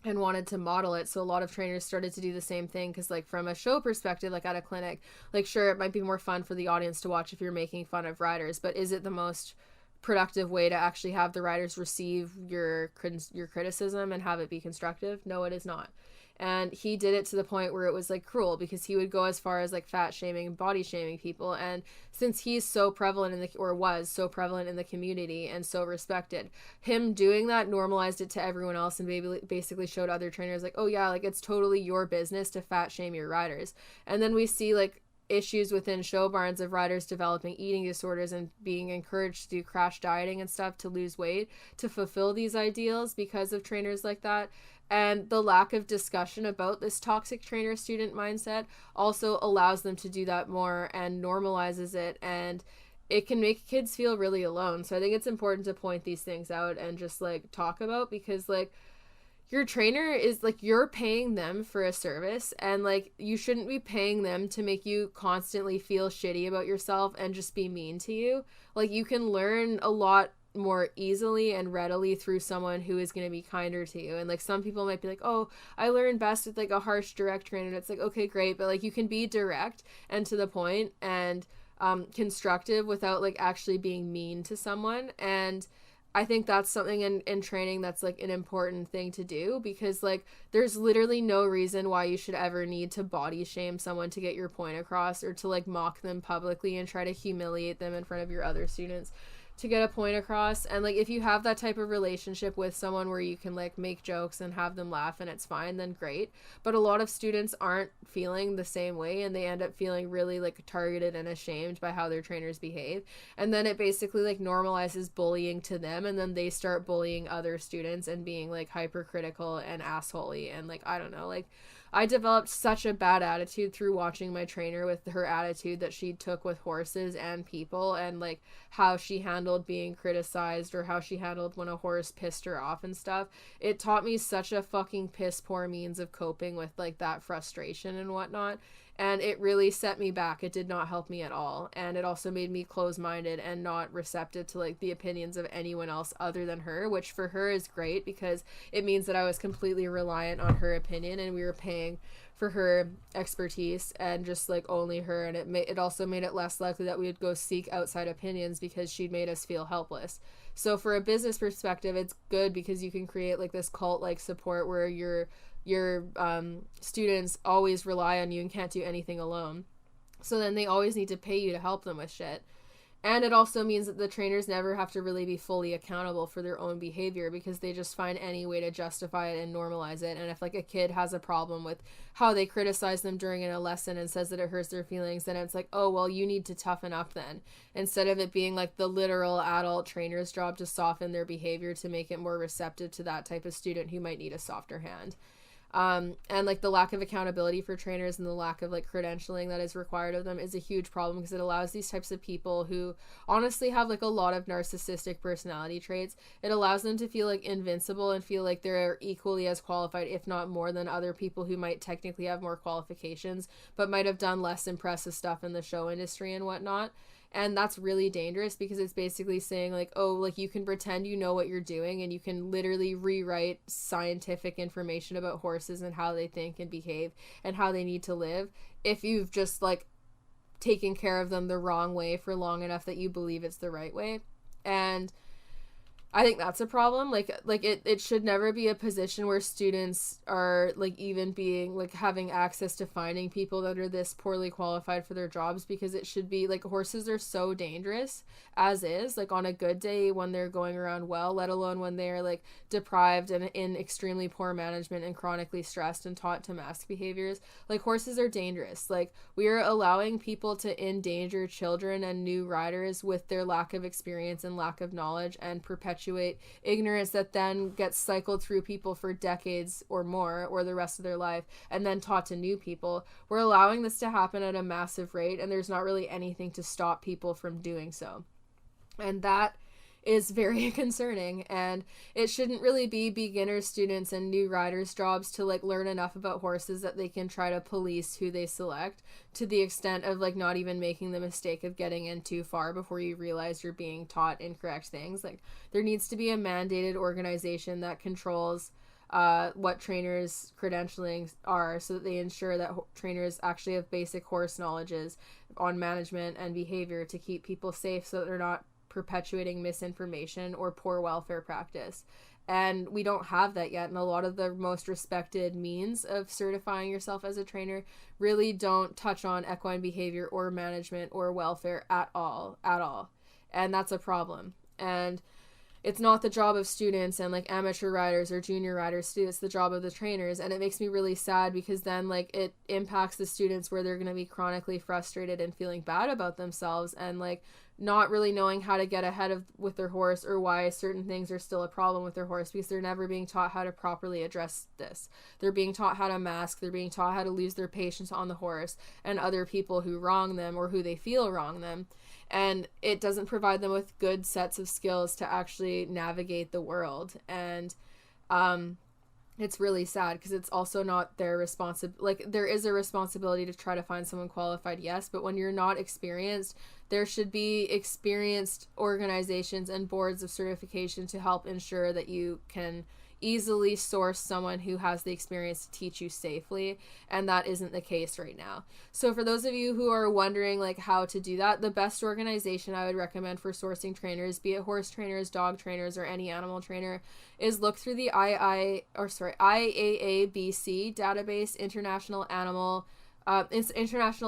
and wanted to model it. So a lot of trainers started to do the same thing, because like from a show perspective, like at a clinic, like sure, it might be more fun for the audience to watch if you're making fun of riders, but is it the most productive way to actually have the riders receive your criticism and have it be constructive? No, it is not. And he did it to the point where it was like cruel, because he would go as far as like fat shaming and body shaming people. And since he's so prevalent was so prevalent in the community and so respected, him doing that normalized it to everyone else and basically showed other trainers like, oh yeah, like it's totally your business to fat shame your riders. And then we see like issues within show barns of riders developing eating disorders and being encouraged to do crash dieting and stuff to lose weight to fulfill these ideals because of trainers like that. And the lack of discussion about this toxic trainer student mindset also allows them to do that more and normalizes it, and it can make kids feel really alone. So I think it's important to point these things out and just like talk about, because like your trainer is like, you're paying them for a service, and like you shouldn't be paying them to make you constantly feel shitty about yourself and just be mean to you. Like, you can learn a lot more easily and readily through someone who is going to be kinder to you. And like some people might be like, oh, I learn best with like a harsh direct trainer, and it's like, okay, great, but like you can be direct and to the point and constructive without like actually being mean to someone. And I think that's something in training that's like an important thing to do, because like there's literally no reason why you should ever need to body shame someone to get your point across, or to like mock them publicly and try to humiliate them in front of your other students to get a point across. And like if you have that type of relationship with someone where you can like make jokes and have them laugh and it's fine, then great. But a lot of students aren't feeling the same way, and they end up feeling really like targeted and ashamed by how their trainers behave, and then it basically like normalizes bullying to them, and then they start bullying other students and being like hypercritical and assholey. And like, I don't know, like I developed such a bad attitude through watching my trainer with her attitude that she took with horses and people, and like how she handled being criticized or how she handled when a horse pissed her off and stuff. It taught me such a fucking piss poor means of coping with like that frustration and whatnot. And it really set me back. It did not help me at all. And it also made me close-minded and not receptive to like the opinions of anyone else other than her, which for her is great, because it means that I was completely reliant on her opinion, and we were paying for her expertise and just like only her. And it also made it less likely that we would go seek outside opinions, because she'd made us feel helpless. So for a business perspective, it's good because you can create like this cult-like support where your students always rely on you and can't do anything alone. So then they always need to pay you to help them with shit. And it also means that the trainers never have to really be fully accountable for their own behavior, because they just find any way to justify it and normalize it. And if like a kid has a problem with how they criticize them during a lesson and says that it hurts their feelings, then it's like, oh, well, you need to toughen up then, instead of it being like the literal adult trainer's job to soften their behavior to make it more receptive to that type of student who might need a softer hand. And like the lack of accountability for trainers and the lack of like credentialing that is required of them is a huge problem, because it allows these types of people who honestly have like a lot of narcissistic personality traits, it allows them to feel like invincible and feel like they're equally as qualified, if not more, than other people who might technically have more qualifications but might have done less impressive stuff in the show industry and whatnot. And that's really dangerous, because it's basically saying like, oh, like you can pretend you know what you're doing, and you can literally rewrite scientific information about horses and how they think and behave and how they need to live, if you've just like taken care of them the wrong way for long enough that you believe it's the right way. And I think that's a problem. It should never be a position where students are like even being like having access to finding people that are this poorly qualified for their jobs, because it should be like horses are so dangerous as is, like on a good day when they're going around well, let alone when they're like deprived and in extremely poor management and chronically stressed and taught to mask behaviors. Like horses are dangerous. Like we are allowing people to endanger children and new riders with their lack of experience and lack of knowledge, and perpetuate ignorance that then gets cycled through people for decades or more, or the rest of their life, and then taught to new people. We're allowing this to happen at a massive rate, and there's not really anything to stop people from doing so. And that is very concerning, and it shouldn't really be beginner students and new riders' jobs to like learn enough about horses that they can try to police who they select, to the extent of like not even making the mistake of getting in too far before you realize you're being taught incorrect things. Like there needs to be a mandated organization that controls what trainers' credentialing are, so that they ensure that trainers actually have basic horse knowledges on management and behavior to keep people safe, so that they're not perpetuating misinformation or poor welfare practice. And we don't have that yet, and a lot of the most respected means of certifying yourself as a trainer really don't touch on equine behavior or management or welfare at all, and that's a problem. And it's not the job of students and like amateur riders or junior riders to do, it's the job of the trainers. And it makes me really sad, because then like it impacts the students where they're going to be chronically frustrated and feeling bad about themselves, and like not really knowing how to get ahead of with their horse, or why certain things are still a problem with their horse, because they're never being taught how to properly address this. They're being taught how to mask, they're being taught how to lose their patience on the horse and other people who wrong them or who they feel wrong them. And it doesn't provide them with good sets of skills to actually navigate the world. And it's really sad, because it's also not their responsibility. Like there is a responsibility to try to find someone qualified, yes, but when you're not experienced, there should be experienced organizations and boards of certification to help ensure that you can easily source someone who has the experience to teach you safely, and that isn't the case right now. So for those of you who are wondering like how to do that, the best organization I would recommend for sourcing trainers, be it horse trainers, dog trainers, or any animal trainer, is look through the IAABC database, International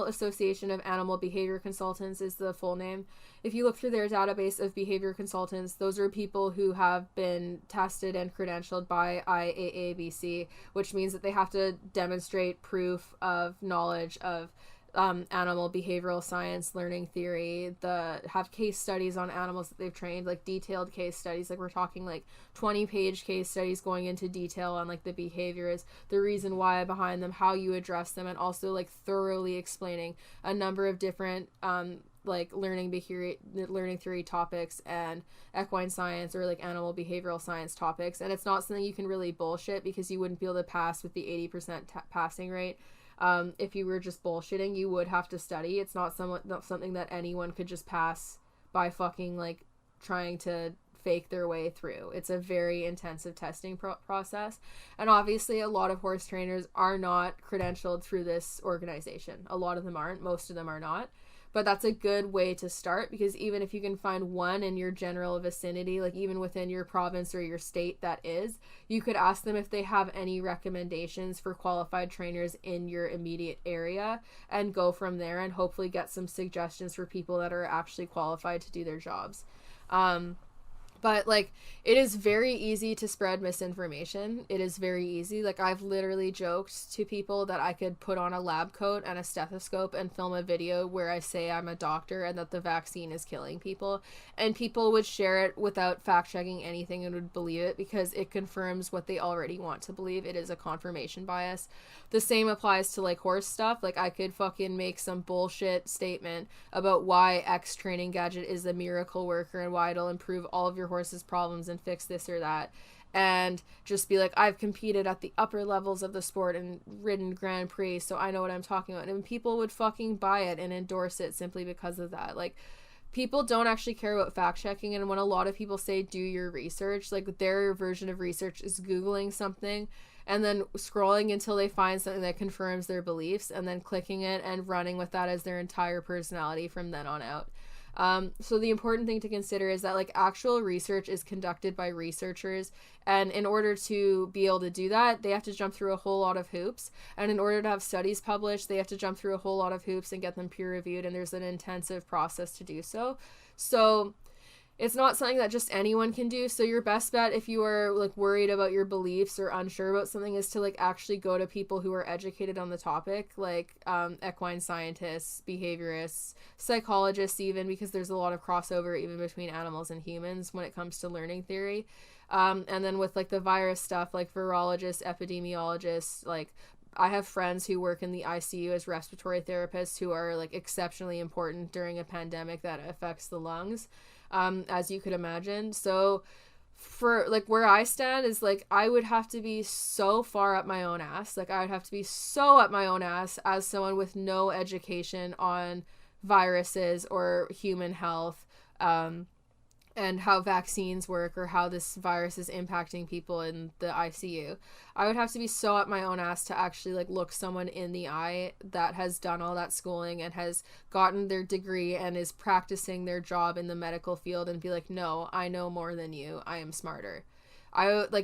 Association of Animal Behavior Consultants is the full name. If you look through their database of behavior consultants, those are people who have been tested and credentialed by IAABC, which means that they have to demonstrate proof of knowledge of animal behavioral science, learning theory, have case studies on animals that they've trained, like detailed case studies. Like we're talking like 20-page case studies going into detail on like the behaviors, the reason why behind them, how you address them, and also like thoroughly explaining a number of different like learning theory topics and equine science or like animal behavioral science topics. And it's not something you can really bullshit, because you wouldn't be able to pass with the 80% passing rate. If you were just bullshitting, you would have to study. It's not something that anyone could just pass by fucking like trying to fake their way through. It's a very intensive testing process. And obviously a lot of horse trainers are not credentialed through this organization. A lot of them aren't. Most of them are not. But that's a good way to start, because even if you can find one in your general vicinity, like even within your province or your state that is, you could ask them if they have any recommendations for qualified trainers in your immediate area, and go from there and hopefully get some suggestions for people that are actually qualified to do their jobs. But like, it is very easy to spread misinformation. It is very easy. Like I've literally joked to people that I could put on a lab coat and a stethoscope and film a video where I say I'm a doctor and that the vaccine is killing people, and people would share it without fact checking anything and would believe it, because it confirms what they already want to believe. It is a confirmation bias. The same applies to like horse stuff. Like I could fucking make some bullshit statement about why X training gadget is a miracle worker and why it'll improve all of your horse's problems and fix this or that, and just be like, I've competed at the upper levels of the sport and ridden Grand Prix, so I know what I'm talking about. And people would fucking buy it and endorse it simply because of that. Like, people don't actually care about fact checking, and when a lot of people say do your research, like their version of research is Googling something and then scrolling until they find something that confirms their beliefs, and then clicking it and running with that as their entire personality from then on out. So the important thing to consider is that like actual research is conducted by researchers, and in order to be able to do that, they have to jump through a whole lot of hoops. And in order to have studies published, they have to jump through a whole lot of hoops and get them peer reviewed, and there's an intensive process to do so. So it's not something that just anyone can do. So your best bet, if you are like worried about your beliefs or unsure about something, is to like actually go to people who are educated on the topic, like equine scientists, behaviorists, psychologists even, because there's a lot of crossover even between animals and humans when it comes to learning theory. And then with like the virus stuff, like virologists, epidemiologists, like I have friends who work in the ICU as respiratory therapists who are like exceptionally important during a pandemic that affects the lungs, as you could imagine. So for like where I stand is like I would have to be so far up my own ass. Like I would have to be so up my own ass as someone with no education on viruses or human health, and how vaccines work or how this virus is impacting people in the ICU. I would have to be so up my own ass to actually like look someone in the eye that has done all that schooling and has gotten their degree and is practicing their job in the medical field and be like, no, I know more than you. I am smarter.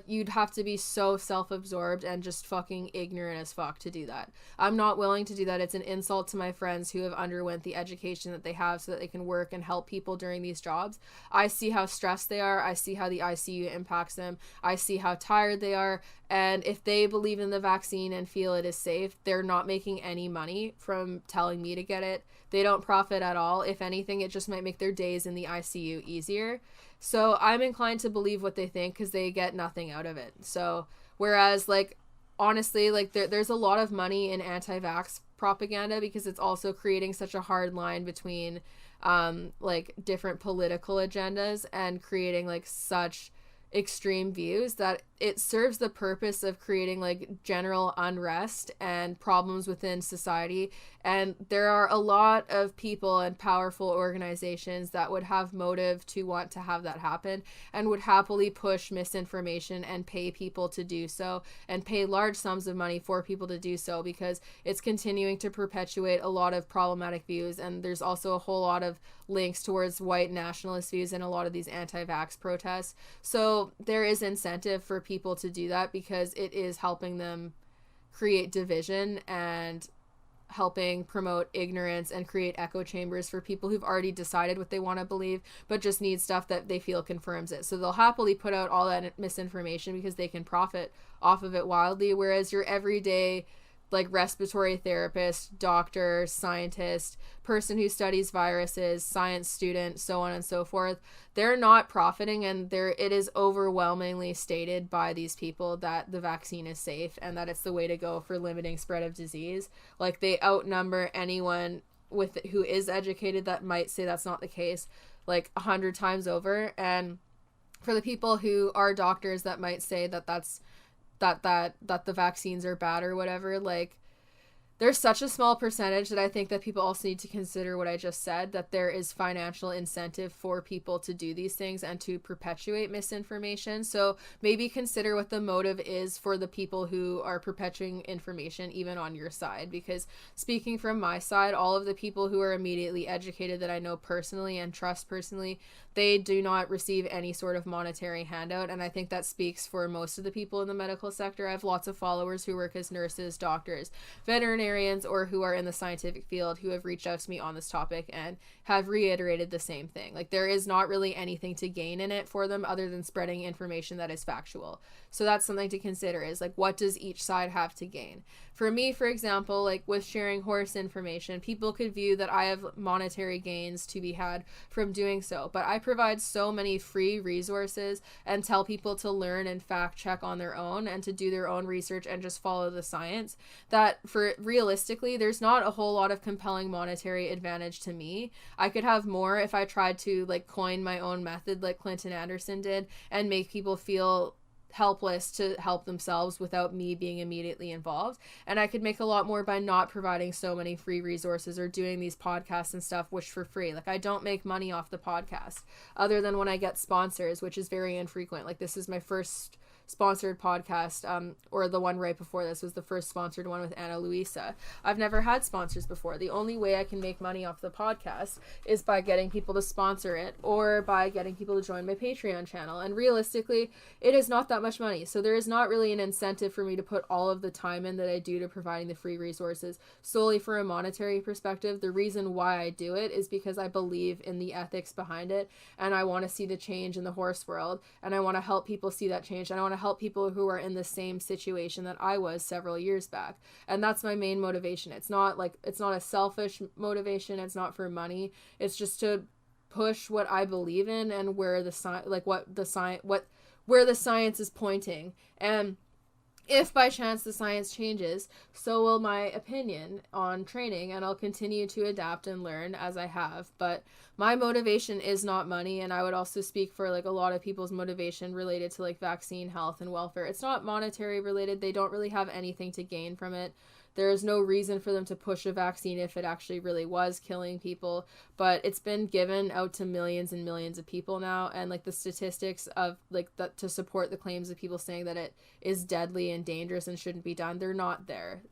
You'd have to be so self-absorbed and just fucking ignorant as fuck to do that. I'm not willing to do that. It's an insult to my friends who have underwent the education that they have so that they can work and help people during these jobs. I see how stressed they are. I see how the ICU impacts them. I see how tired they are. And if they believe in the vaccine and feel it is safe, they're not making any money from telling me to get it. They don't profit at all. If anything, it just might make their days in the ICU easier. So I'm inclined to believe what they think because they get nothing out of it. So whereas like honestly, like there's a lot of money in anti-vax propaganda because it's also creating such a hard line between like different political agendas and creating like such extreme views that it serves the purpose of creating like general unrest and problems within society. And there are a lot of people and powerful organizations that would have motive to want to have that happen and would happily push misinformation and pay people to do so and pay large sums of money for people to do so because it's continuing to perpetuate a lot of problematic views. And there's also a whole lot of links towards white nationalist views in a lot of these anti-vax protests. So there is incentive for people to do that because it is helping them create division and helping promote ignorance and create echo chambers for people who've already decided what they want to believe but just need stuff that they feel confirms it. So they'll happily put out all that misinformation because they can profit off of it wildly, whereas your everyday like respiratory therapist, doctor, scientist, person who studies viruses, science student, so on and so forth, they're not profiting, and it is overwhelmingly stated by these people that the vaccine is safe and that it's the way to go for limiting spread of disease. Like they outnumber anyone who is educated that might say that's not the case like 100 times over. And for the people who are doctors that might say that the vaccines are bad or whatever, like there's such a small percentage that I think that people also need to consider what I just said, that there is financial incentive for people to do these things and to perpetuate misinformation. So maybe consider what the motive is for the people who are perpetuating information even on your side, because speaking from my side, all of the people who are immediately educated that I know personally and trust personally, they do not receive any sort of monetary handout, and I think that speaks for most of the people in the medical sector. I have lots of followers who work as nurses, doctors, veterinarians, or who are in the scientific field who have reached out to me on this topic and have reiterated the same thing. Like there is not really anything to gain in it for them other than spreading information that is factual. So that's something to consider, is like, what does each side have to gain? For me, for example, like with sharing horse information, people could view that I have monetary gains to be had from doing so, but I provide so many free resources and tell people to learn and fact check on their own and to do their own research and just follow the science, that for realistically, there's not a whole lot of compelling monetary advantage to me. I could have more if I tried to like coin my own method like Clinton Anderson did and make people feel helpless to help themselves without me being immediately involved. And I could make a lot more by not providing so many free resources or doing these podcasts and stuff which for free. Like I don't make money off the podcast other than when I get sponsors, which is very infrequent. Like this is my first sponsored podcast, or the one right before this was the first sponsored one with Luisa. I've never had sponsors before. The only way I can make money off the podcast is by getting people to sponsor it or by getting people to join my Patreon channel. And realistically, it is not that much money. So there is not really an incentive for me to put all of the time in that I do to providing the free resources solely for a monetary perspective. The reason why I do it is because I believe in the ethics behind it, and I want to see the change in the horse world, and I want to help people see that change, and I want to help people who are in the same situation that I was several years back. And that's my main motivation. It's not a selfish motivation. It's not for money. It's just to push what I believe in and where the where the science is pointing. And if by chance the science changes, so will my opinion on training, and I'll continue to adapt and learn as I have. But my motivation is not money, and I would also speak for like a lot of people's motivation related to like vaccine, health, and welfare. It's not monetary related. They don't really have anything to gain from it. There is no reason for them to push a vaccine if it actually really was killing people, but it's been given out to millions and millions of people now, and like the statistics of like that to support the claims of people saying that it is deadly and dangerous and shouldn't be done, they're not there.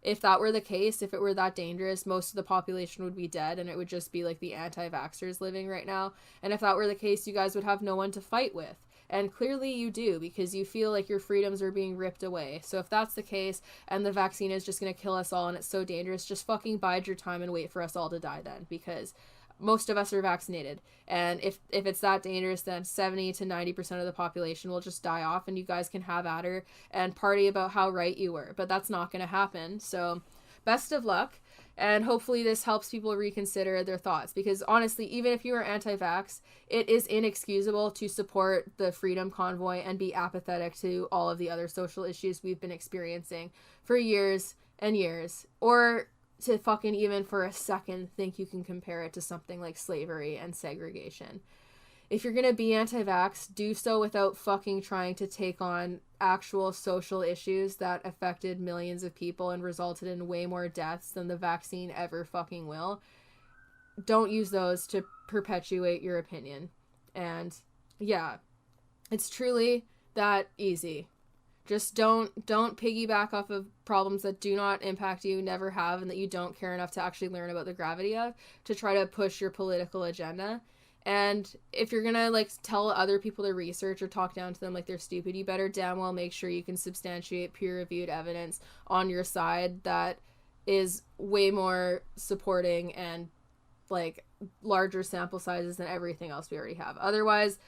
If that were the case, if it were that dangerous, most of the population would be dead, and it would just be like the anti-vaxxers living right now. And if that were the case, you guys would have no one to fight with. And clearly you do, because you feel like your freedoms are being ripped away. So if that's the case, and the vaccine is just going to kill us all and it's so dangerous, just fucking bide your time and wait for us all to die then, because most of us are vaccinated. And if it's that dangerous, then 70 to 90% of the population will just die off, and you guys can have at her and party about how right you were. But that's not going to happen. So best of luck. And hopefully this helps people reconsider their thoughts, because honestly, even if you are anti-vax, it is inexcusable to support the Freedom Convoy and be apathetic to all of the other social issues we've been experiencing for years and years, or to fucking even for a second think you can compare it to something like slavery and segregation. If you're gonna be anti-vax, do so without fucking trying to take on actual social issues that affected millions of people and resulted in way more deaths than the vaccine ever fucking will. Don't use those to perpetuate your opinion. And yeah, it's truly that easy. Just don't piggyback off of problems that do not impact you, never have, and that you don't care enough to actually learn about the gravity of, to try to push your political agenda. And if you're gonna like tell other people to research or talk down to them like they're stupid, you better damn well make sure you can substantiate peer-reviewed evidence on your side that is way more supporting and like larger sample sizes than everything else we already have. Otherwise,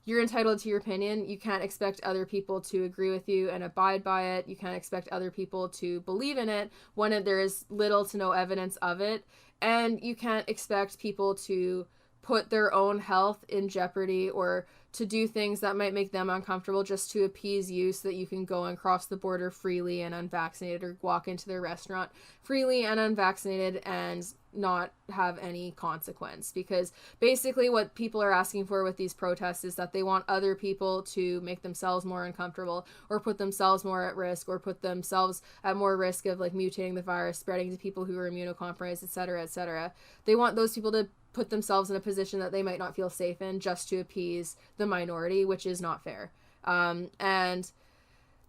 you're entitled to your opinion. You can't expect other people to agree with you and abide by it. You can't expect other people to believe in it when there is little to no evidence of it. And you can't expect people to put their own health in jeopardy or to do things that might make them uncomfortable just to appease you so that you can go and cross the border freely and unvaccinated, or walk into their restaurant freely and unvaccinated and not have any consequence. Because basically what people are asking for with these protests is that they want other people to make themselves more uncomfortable or put themselves more at risk or put themselves at more risk of like mutating the virus, spreading to people who are immunocompromised, etc., etc. They want those people to put themselves in a position that they might not feel safe in just to appease the minority, which is not fair. And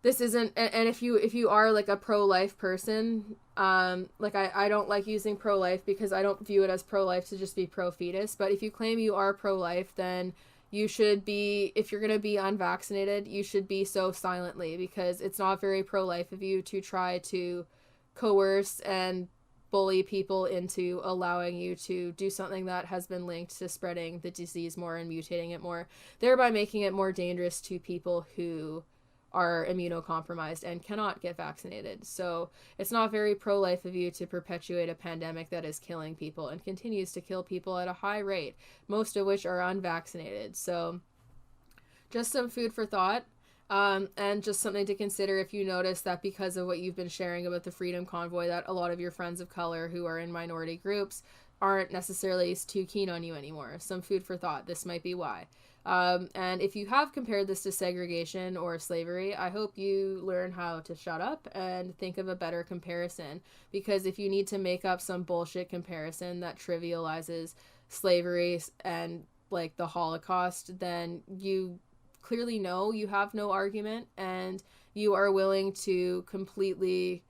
this isn't, and if you are like a pro-life person, like I don't like using pro-life because I don't view it as pro-life to just be pro-fetus, but if you claim you are pro-life, then you should be, if you're going to be unvaccinated, you should be so silently, because it's not very pro-life of you to try to coerce and bully people into allowing you to do something that has been linked to spreading the disease more and mutating it more, thereby making it more dangerous to people who are immunocompromised and cannot get vaccinated. So it's not very pro-life of you to perpetuate a pandemic that is killing people and continues to kill people at a high rate, most of which are unvaccinated. So just some food for thought. And just something to consider if you notice that because of what you've been sharing about the Freedom Convoy, that a lot of your friends of color who are in minority groups aren't necessarily too keen on you anymore. Some food for thought. This might be why. And if you have compared this to segregation or slavery, I hope you learn how to shut up and think of a better comparison. Because if you need to make up some bullshit comparison that trivializes slavery and like the Holocaust, then you clearly know you have no argument and you are willing to completely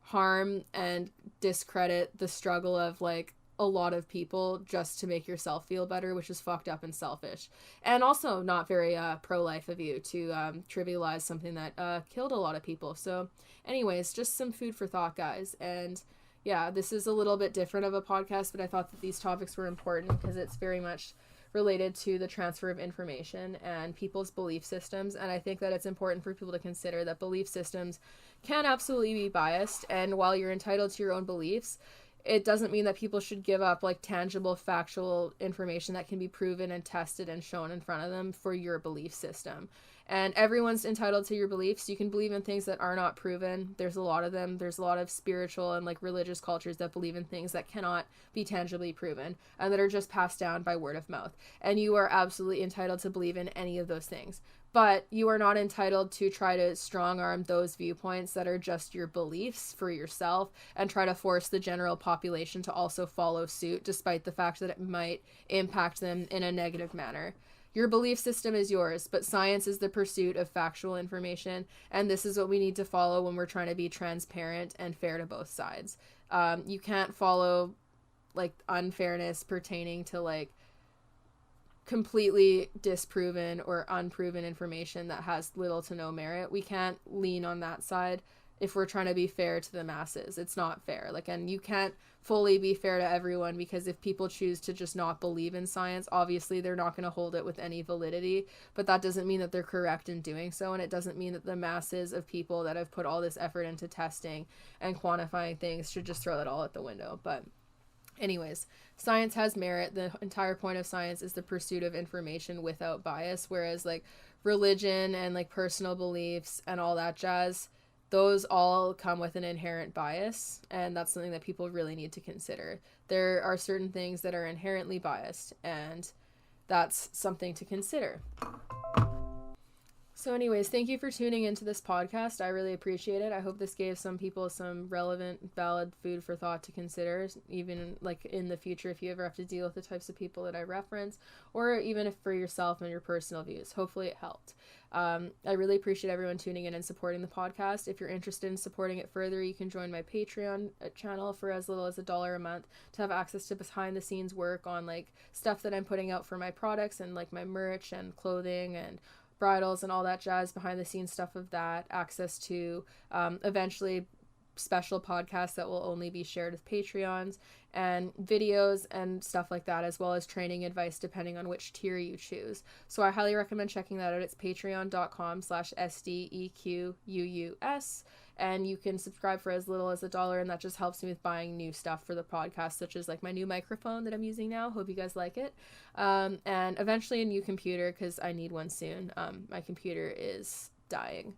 harm and discredit the struggle of like a lot of people just to make yourself feel better, which is fucked up and selfish, and also not very pro-life of you to trivialize something that killed a lot of people. So anyways, just some food for thought, guys. And yeah, this is a little bit different of a podcast, but I thought that these topics were important because it's very much related to the transfer of information and people's belief systems. And I think that it's important for people to consider that belief systems can absolutely be biased. And while you're entitled to your own beliefs, it doesn't mean that people should give up like tangible, factual information that can be proven and tested and shown in front of them for your belief system. And everyone's entitled to your beliefs. You can believe in things that are not proven. There's a lot of them. There's a lot of spiritual and like religious cultures that believe in things that cannot be tangibly proven and that are just passed down by word of mouth. And you are absolutely entitled to believe in any of those things. But you are not entitled to try to strong arm those viewpoints that are just your beliefs for yourself and try to force the general population to also follow suit, despite the fact that it might impact them in a negative manner. Your belief system is yours, but science is the pursuit of factual information, and this is what we need to follow when we're trying to be transparent and fair to both sides. You can't follow like unfairness pertaining to like completely disproven or unproven information that has little to no merit. We can't lean on that side if we're trying to be fair to the masses. It's not fair. Like, and you can't fully be fair to everyone, because if people choose to just not believe in science, obviously they're not going to hold it with any validity, but that doesn't mean that they're correct in doing so, and it doesn't mean that the masses of people that have put all this effort into testing and quantifying things should just throw it all out the window. But anyways, science has merit. The entire point of science is the pursuit of information without bias, whereas like religion and like personal beliefs and all that jazz, those all come with an inherent bias, and that's something that people really need to consider. There are certain things that are inherently biased, and that's something to consider. So anyways, thank you for tuning into this podcast. I really appreciate it. I hope this gave some people some relevant, valid food for thought to consider, even like in the future if you ever have to deal with the types of people that I reference, or even if for yourself and your personal views. Hopefully it helped. I really appreciate everyone tuning in and supporting the podcast. If you're interested in supporting it further, you can join my Patreon channel for as little as $1 a month to have access to behind the scenes work on like stuff that I'm putting out for my products and like my merch and clothing and bridals and all that jazz, behind the scenes stuff of that, access to eventually special podcasts that will only be shared with Patreons, and videos and stuff like that, as well as training advice depending on which tier you choose. So I highly recommend checking that out. It's patreon.com/SDEQUUS, and you can subscribe for as little as $1, and that just helps me with buying new stuff for the podcast, such as like my new microphone that I'm using now. Hope you guys like it. And eventually a new computer, because I need one soon. My computer is dying.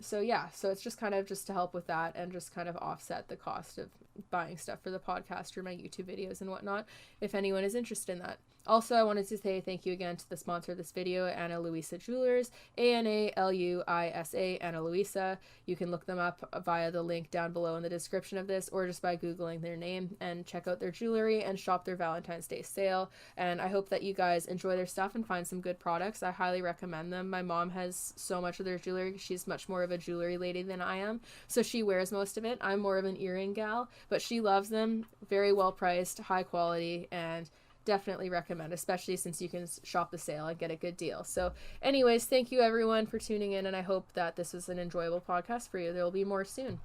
So it's just kind of just to help with that and just kind of offset the cost of buying stuff for the podcast or my YouTube videos and whatnot, if anyone is interested in that. Also, I wanted to say thank you again to the sponsor of this video, Ana Luisa Jewelers, ANALUISA, Ana Luisa. You can look them up via the link down below in the description of this, or just by Googling their name, and check out their jewelry and shop their Valentine's Day sale. And I hope that you guys enjoy their stuff and find some good products. I highly recommend them. My mom has so much of their jewelry. She's much more of a jewelry lady than I am, so she wears most of it. I'm more of an earring gal, but she loves them. Very well priced, high quality, and definitely recommend, especially since you can shop the sale and get a good deal. So anyways, thank you everyone for tuning in, and I hope that this was an enjoyable podcast for you. There will be more soon.